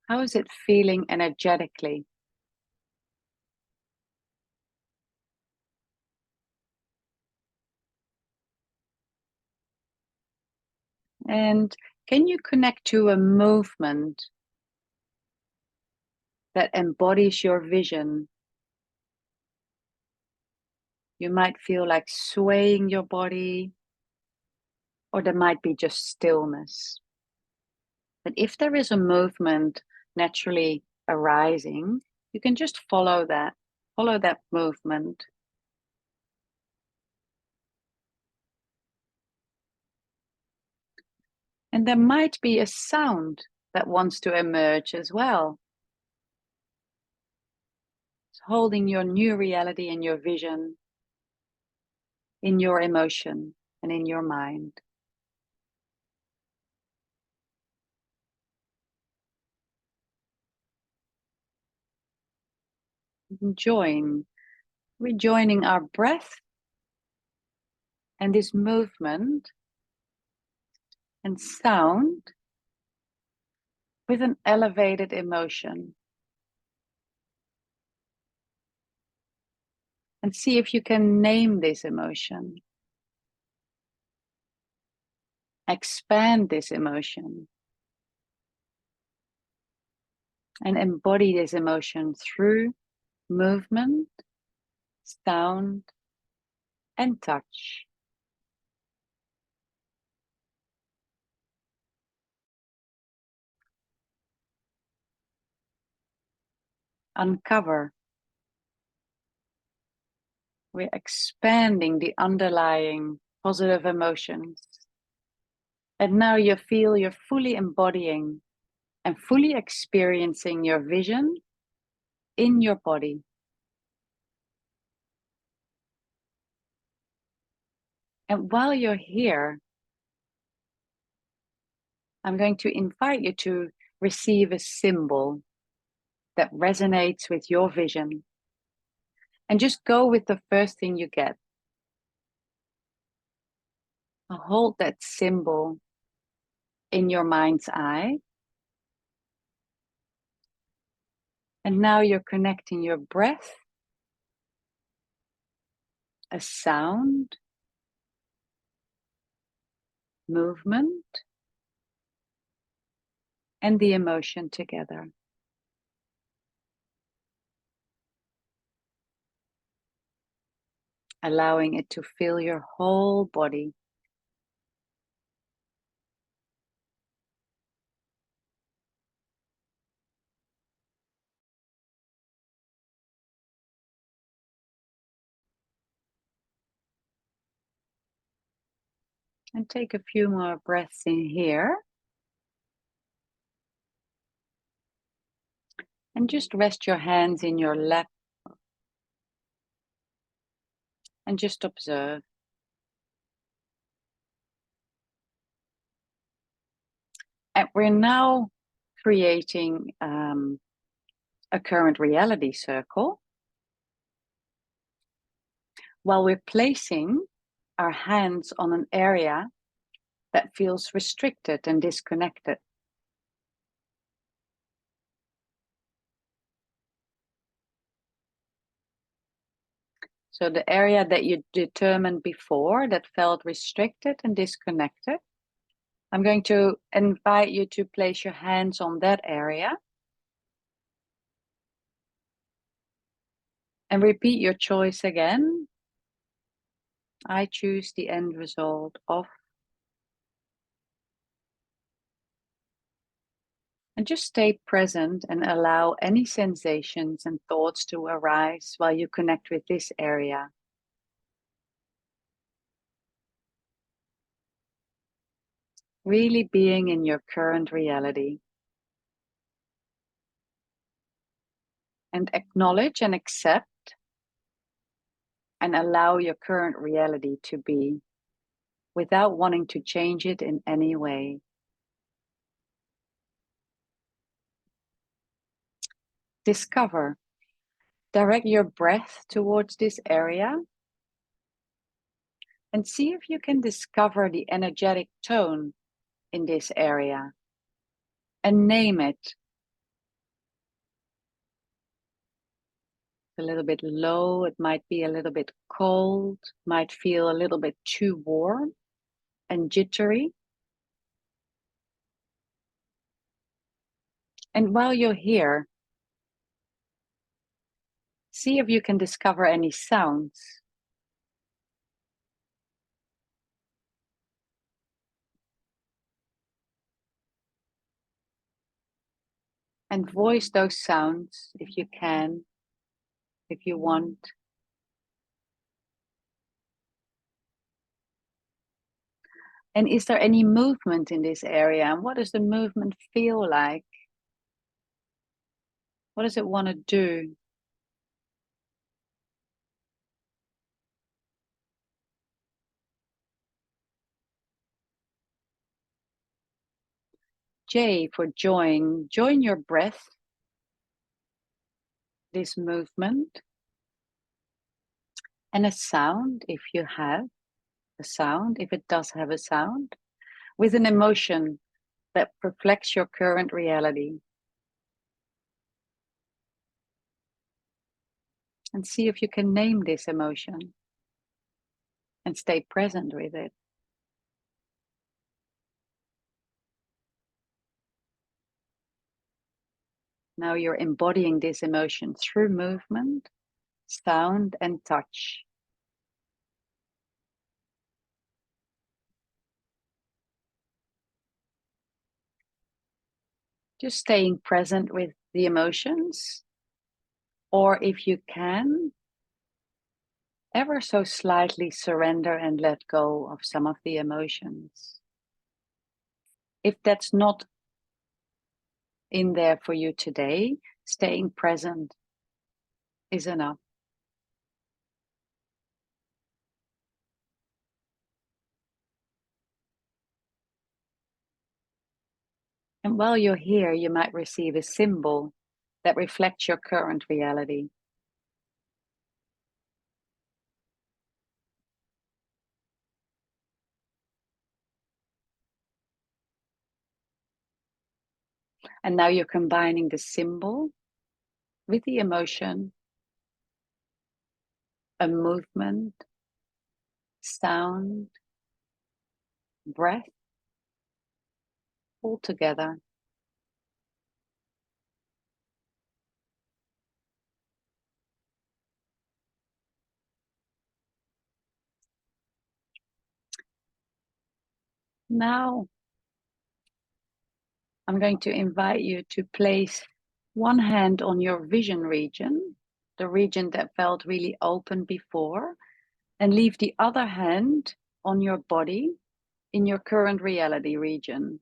How is it feeling energetically? And can you connect to a movement that embodies your vision? You might feel like swaying your body, or there might be just stillness. But if there is a movement naturally arising, you can just follow that movement. And there might be a sound that wants to emerge as well. So holding your new reality and your vision in your emotion and in your mind. Rejoining our breath and this movement and sound with an elevated emotion. And see if you can name this emotion. Expand this emotion. And embody this emotion through movement, sound, and touch. Uncover. We're expanding the underlying positive emotions. And now you feel you're fully embodying and fully experiencing your vision in your body. And while you're here, I'm going to invite you to receive a symbol that resonates with your vision. And just go with the first thing you get. Hold that symbol in your mind's eye. And now you're connecting your breath, a sound, movement, and the emotion together. Allowing it to fill your whole body. And take a few more breaths in here. And just rest your hands in your lap. And just observe. And we're now creating a current reality circle. while we're placing our hands on an area that feels restricted and disconnected. So the area that you determined before that felt restricted and disconnected, I'm going to invite you to place your hands on that area and repeat your choice again. I choose the end result of. And just stay present and allow any sensations and thoughts to arise while you connect with this area. Really being in your current reality. And acknowledge and accept and allow your current reality to be without wanting to change it in any way. Discover. Direct your breath towards this area and see if you can discover the energetic tone in this area and name it. A little bit low, it might be a little bit cold, might feel a little bit too warm and jittery. And while you're here, see if you can discover any sounds. And voice those sounds if you can, if you want. And is there any movement in this area? And what does the movement feel like? What does it want to do? J for join. Join your breath, this movement. And a sound, if you have a sound, if it does have a sound, with an emotion that reflects your current reality. And see if you can name this emotion and stay present with it. Now you're embodying this emotion through movement, sound, and touch. Just staying present with the emotions, or if you can, ever so slightly surrender and let go of some of the emotions. If that's not in there for you today, staying present is enough. And while you're here, you might receive a symbol that reflects your current reality. And now you're combining the symbol with the emotion, a movement, sound, breath, all together. Now, I'm going to invite you to place one hand on your vision region, the region that felt really open before, and leave the other hand on your body in your current reality region.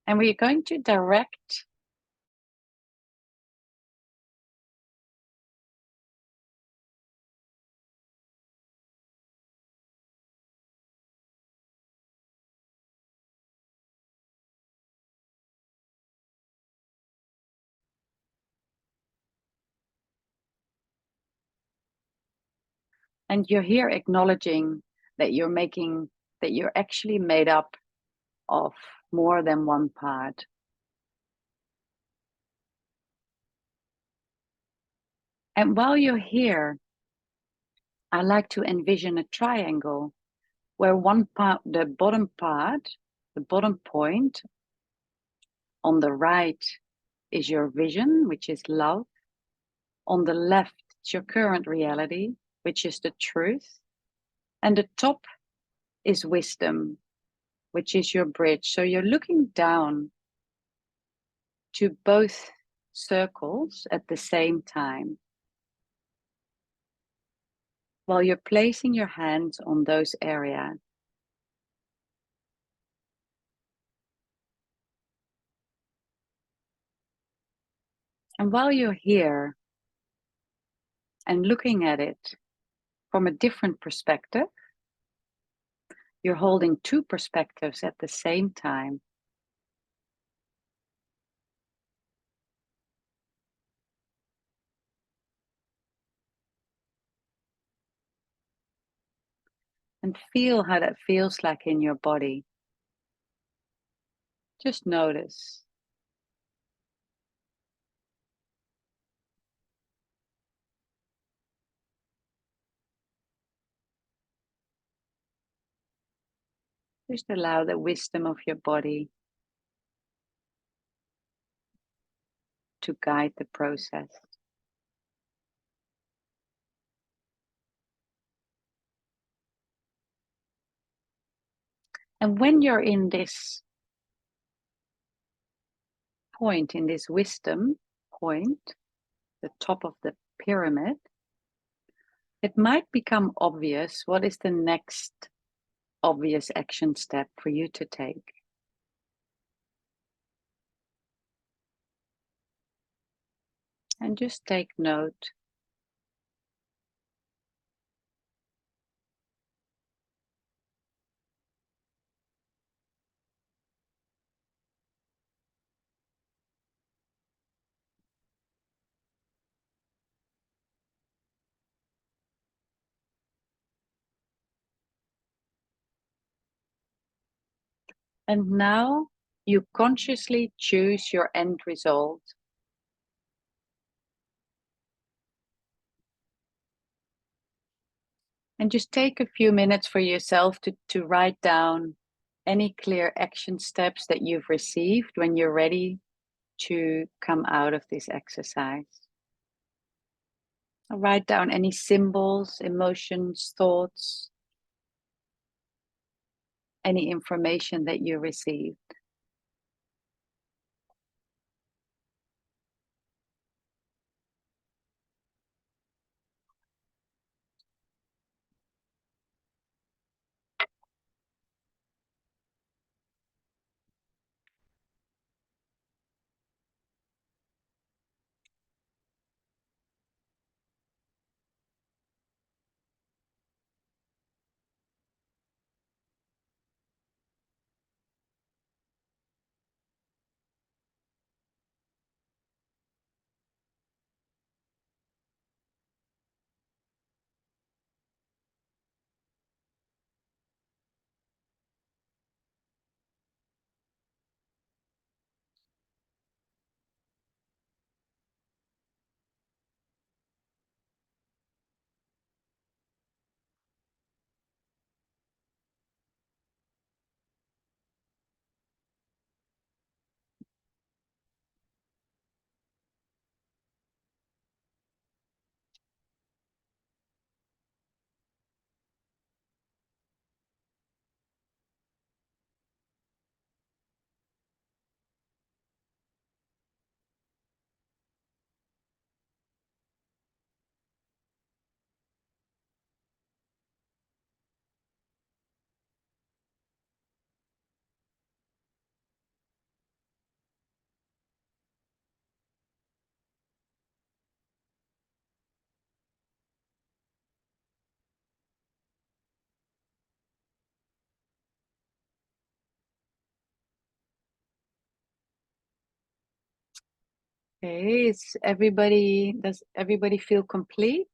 And we're going to direct And you're here acknowledging that you're actually made up of more than one part. And while you're here, I like to envision a triangle where one part, the bottom point on the right is your vision, which is love. On the left, it's your current reality, which is the truth. And the top is wisdom, which is your bridge. So you're looking down to both circles at the same time, while you're placing your hands on those areas. And while you're here and looking at it from a different perspective, you're holding two perspectives at the same time. And feel how that feels like in your body. Just notice. Just allow the wisdom of your body to guide the process. And when you're in this point, in this wisdom point, the top of the pyramid, it might become obvious what is the next obvious action step for you to take. And just take note. And now you consciously choose your end result. And just take a few minutes for yourself to write down any clear action steps that you've received when you're ready to come out of this exercise. Write down any symbols, emotions, thoughts, any information that you received. Okay, does everybody feel complete?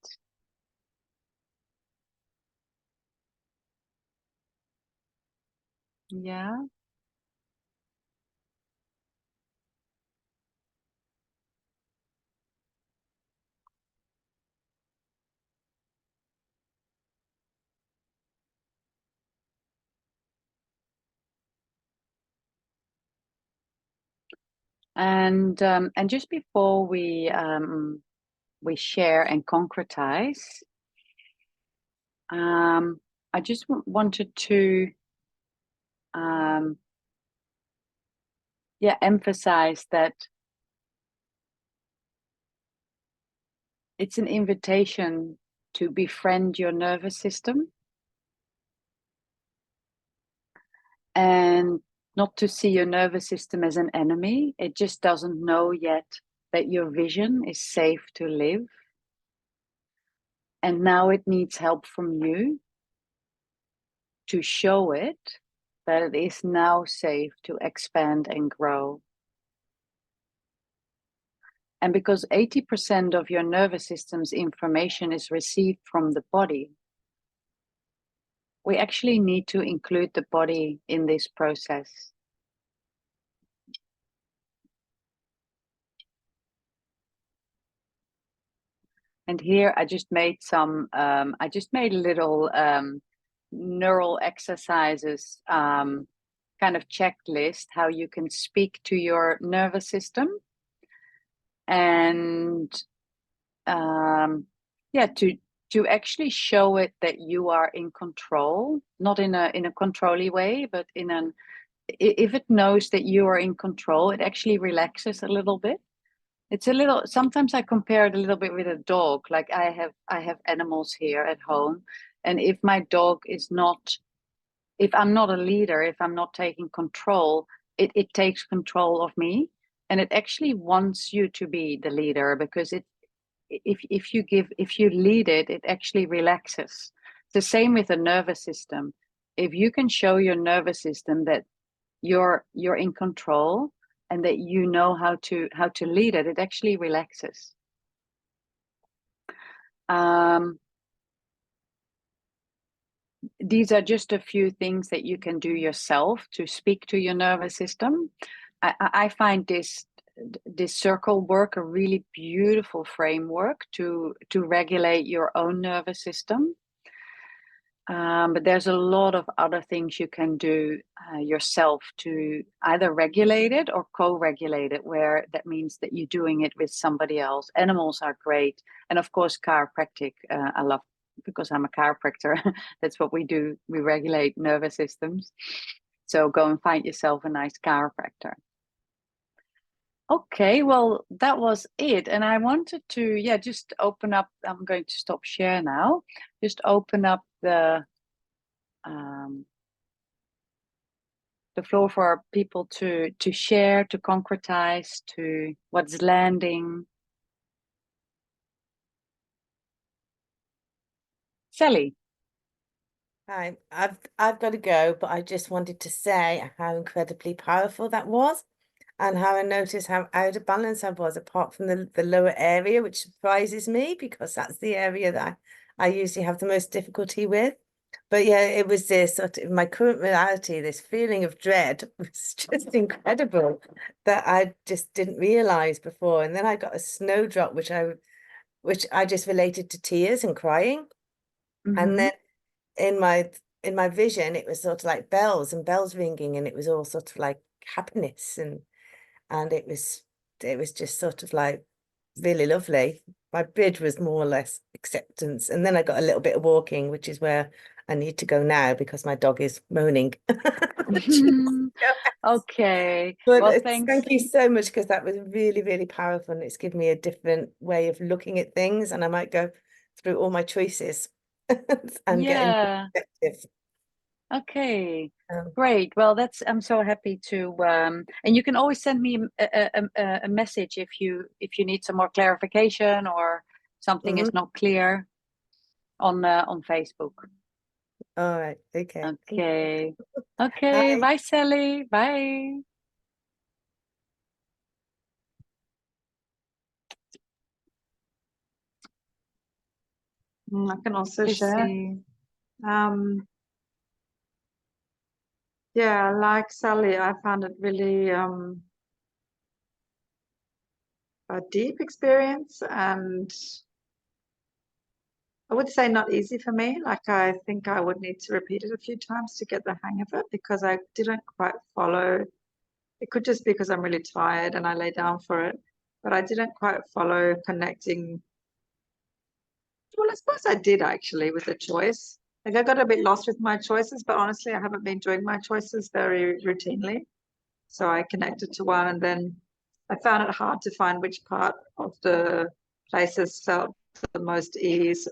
Yeah. And just before we share and concretize, I just wanted to emphasize that it's an invitation to befriend your nervous system and not to see your nervous system as an enemy. It just doesn't know yet that your vision is safe to live. And now it needs help from you to show it that it is now safe to expand and grow. And because 80% of your nervous system's information is received from the body, we actually need to include the body in this process. And here I just made little neural exercises, kind of checklist, how you can speak to your nervous system. And to actually show it that you are in control, not in a controlly way, but if it knows that you are in control, it actually relaxes a little bit. It's a little, sometimes I compare it a little bit with a dog. Like I have animals here at home, and if my dog is not, if I'm not a leader, if I'm not taking control, it takes control of me, and it actually wants you to be the leader, because if you lead it, it actually relaxes. It's the same with the nervous system. If you can show your nervous system that you're in control and that you know how to lead it, it actually relaxes. These are just a few things that you can do yourself to speak to your nervous system. I find this circle work a really beautiful framework to regulate your own nervous system. But there's a lot of other things you can do yourself to either regulate it or co-regulate it, where that means that you're doing it with somebody else. Animals are great. And of course, chiropractic, I love, because I'm a chiropractor. That's what we do. We regulate nervous systems. So go and find yourself a nice chiropractor. Okay, well, that was it. And I wanted to, just open up. I'm going to stop share now. Just open up the floor for people to share, to concretize, to what's landing. Sally. Hi, I've got to go, but I just wanted to say how incredibly powerful that was, and how I noticed how out of balance I was, apart from the lower area, which surprises me because that's the area that I usually have the most difficulty with. But yeah, it was this sort of my current reality, this feeling of dread was just incredible that I just didn't realize before. And then I got a snowdrop, which I just related to tears and crying. And then in my vision, it was sort of like bells and bells ringing, and it was all sort of like happiness, and it was just sort of like really lovely. My bid was more or less acceptance, and then I got a little bit of walking, which is where I need to go now because my dog is moaning. Okay. But well, thanks. Thank you so much, because that was really, really powerful, and it's given me a different way of looking at things, and I might go through all my choices and get perspective. Okay, great. Well, I'm so happy to, and you can always send me a message if you need some more clarification or something is not clear on Facebook. All right. Okay. Okay. Okay. Bye, Sally. Bye. I can also share. Yeah, like Sally, I found it really a deep experience, and I would say not easy for me. Like, I think I would need to repeat it a few times to get the hang of it, because I didn't quite follow. It could just be because I'm really tired and I lay down for it, but I didn't quite follow connecting. Well, I suppose I did actually with the choice. Like, I got a bit lost with my choices, but honestly, I haven't been doing my choices very routinely. So I connected to one, and then I found it hard to find which part of the places felt the most ease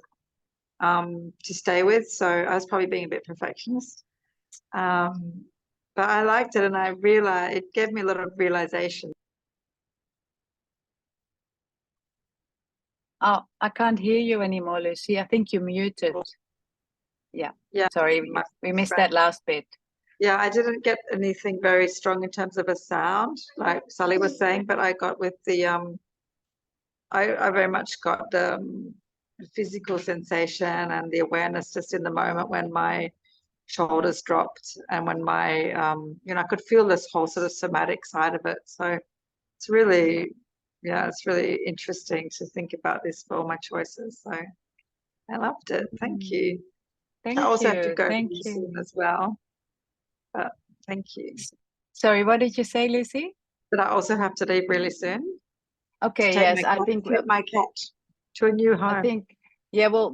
to stay with. So I was probably being a bit perfectionist. But I liked it, and I realized it gave me a lot of realization. Oh, I can't hear you anymore, Lucy. I think you're muted. Yeah. Yeah. Sorry, we missed that last bit. Yeah, I didn't get anything very strong in terms of a sound, like Sally was saying, but I got with the I very much got the physical sensation and the awareness just in the moment when my shoulders dropped, and when my I could feel this whole sort of somatic side of it. So it's really, yeah, it's really interesting to think about this for all my choices. So I loved it. Thank you. Thank I also you. have to go Thank really you. soon as well. But thank you. Sorry, what did you say, Lucy? But I also have to leave really soon. Okay, Take yes, my I cat, think take my cat to a new home. I think yeah, we'll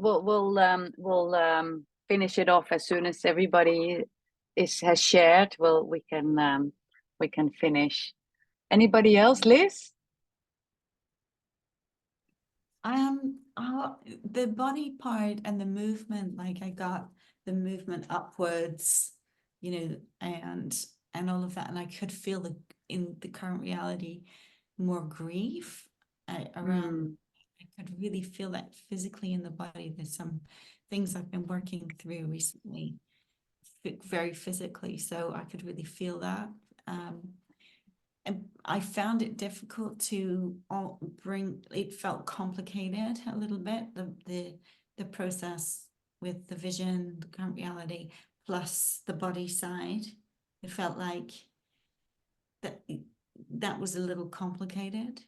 finish it off as soon as everybody has shared. We can finish. Anybody else, Liz? The body part and the movement, like I got the movement upwards, and all of that, and I could feel in the current reality more grief around. I could really feel that physically in the body. There's some things I've been working through recently, very physically, so I could really feel that. And I found it difficult to it felt complicated a little bit, the process with the vision, the current reality, plus the body side. It felt like that was a little complicated.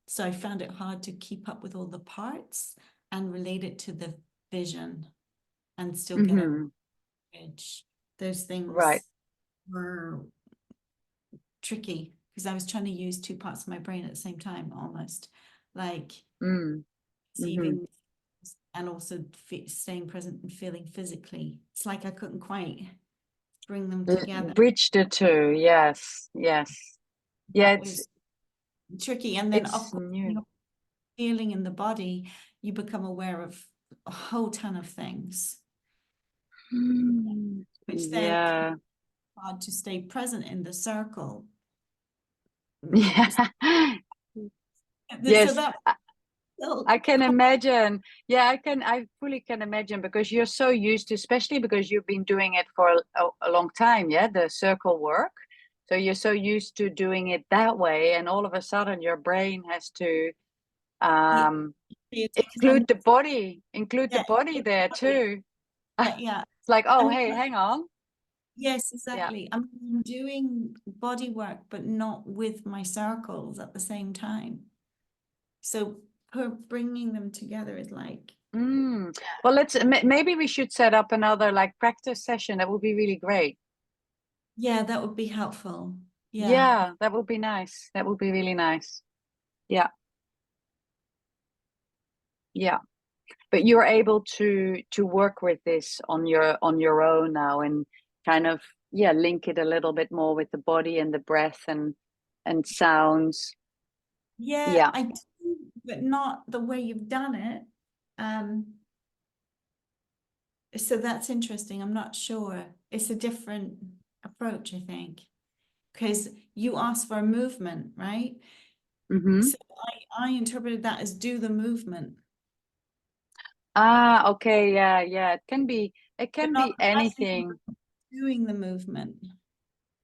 So I found it hard to keep up with all the parts and relate it to the vision and still get a bridge. Those things were tricky because I was trying to use two parts of my brain at the same time, almost like receiving and also staying present and feeling physically. It's like I couldn't quite bring them together. Bridge the two, yes. Yeah, it's tricky. And then of course, feeling in the body, you become aware of a whole ton of things. Which then hard to stay present in the circle. Yeah. Yes. So I can imagine. Yeah, I fully can imagine, because you're so used to, especially because you've been doing it for a long time, yeah, the circle work. So you're so used to doing it that way, and all of a sudden your brain has to include the body there too. Yeah. It's like, oh, hey, hang on. Yes, exactly. I'm doing body work, but not with my circles at the same time. So bringing them together is like. Well, maybe we should set up another like practice session. That would be really great. Yeah, that would be helpful. Yeah, that would be nice. That would be really nice. Yeah. Yeah. But you're able to work with this on your own now, and kind of link it a little bit more with the body and the breath and sounds. Yeah, I do, but not the way you've done it. So that's interesting. I'm not sure. It's a different approach, I think, because you asked for a movement, right? So I interpreted that as do the movement. Okay, yeah. It can be anything. Doing the movement.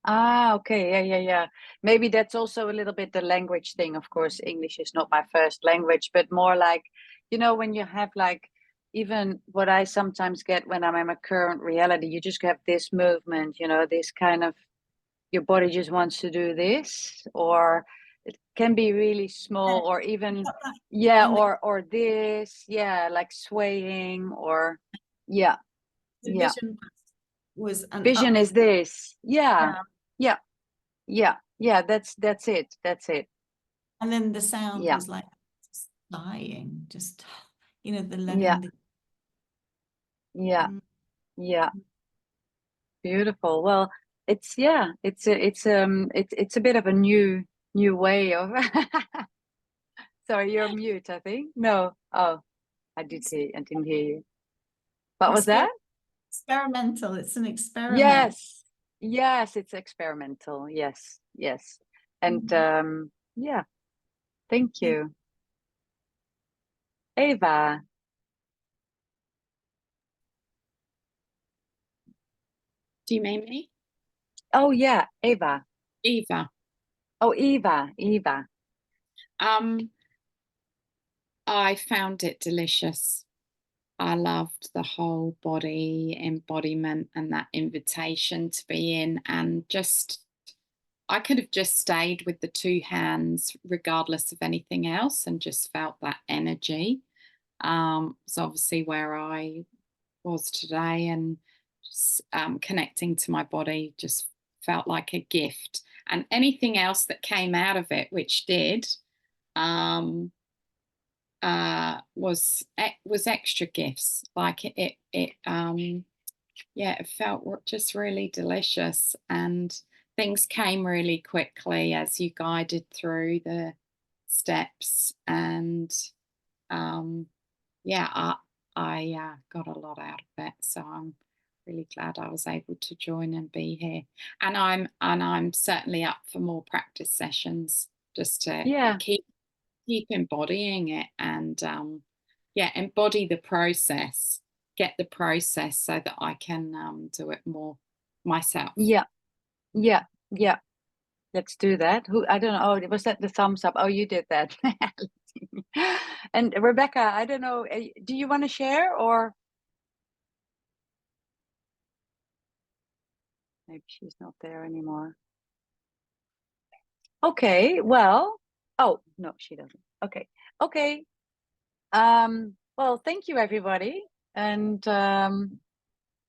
Okay, yeah. Maybe that's also a little bit the language thing. Of course, English is not my first language, but more like, when you have like even what I sometimes get when I'm in my current reality, you just have this movement, you know, this kind of, your body just wants to do this, or it can be really small, or even, yeah, or this, yeah, like swaying, or, yeah, The yeah. vision was an Vision up. is this, yeah, yeah, yeah, yeah, that's it, that's it. And then the sound Yeah. was like dying, just, you know, the Yeah. letting the Yeah, yeah, beautiful. Well, it's, yeah, it's a bit of a new way of. Sorry, you're mute, I think. No, oh, I didn't hear you. What was that? experimental. It's an experiment. Yes, yes, it's experimental. Yes, yes, and yeah, thank you, Eva. Do you mean me? Oh yeah, Eva. Eva. Oh, Eva. I found it delicious. I loved the whole body embodiment and that invitation to be in, and just, I could have just stayed with the two hands regardless of anything else and just felt that energy. It's obviously where I was today, and just connecting to my body just felt like a gift. And anything else that came out of it, which did, was extra gifts. Like yeah, it felt just really delicious, and things came really quickly as you guided through the steps. And yeah, I got a lot out of it, so I'm really glad I was able to join and be here. And I'm certainly up for more practice sessions, just to keep embodying it, and yeah, embody the process, get the process so that I can do it more myself. Yeah, yeah, yeah. Let's do that. Who, I don't know. Oh, was that the thumbs up? Oh, you did that. And Rebecca, I don't know. Do you want to share, or maybe she's not there anymore? Okay. Well. Oh no, she doesn't. Okay. Okay. Well, thank you, everybody, and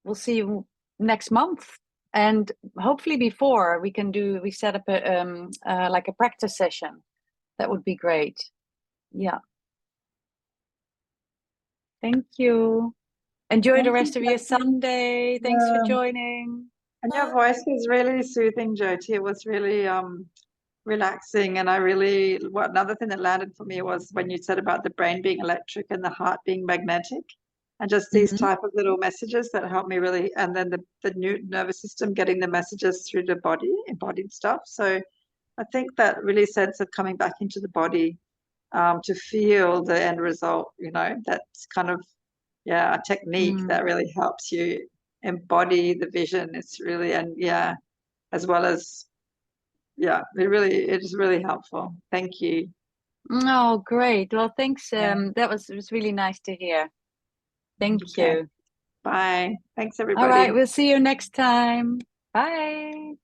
we'll see you next month. And hopefully, before we set up a like a practice session. That would be great. Yeah. Thank you. Enjoy the rest of your Sunday. Thanks for joining. And your voice was really soothing, Jyoti. It was really relaxing. And another thing that landed for me was when you said about the brain being electric and the heart being magnetic, and just these type of little messages that help me really. And then the new nervous system getting the messages through the body, embodied stuff. So I think that really sense of coming back into the body to feel the end result, you know, that's kind of, yeah, a technique that really helps you embody the vision. It's really, and yeah, as well as, yeah, it is really helpful. Thank you. Oh, great. Well, thanks. That was really nice to hear. Thank you. Bye. Thanks, everybody. All right. We'll see you next time. Bye.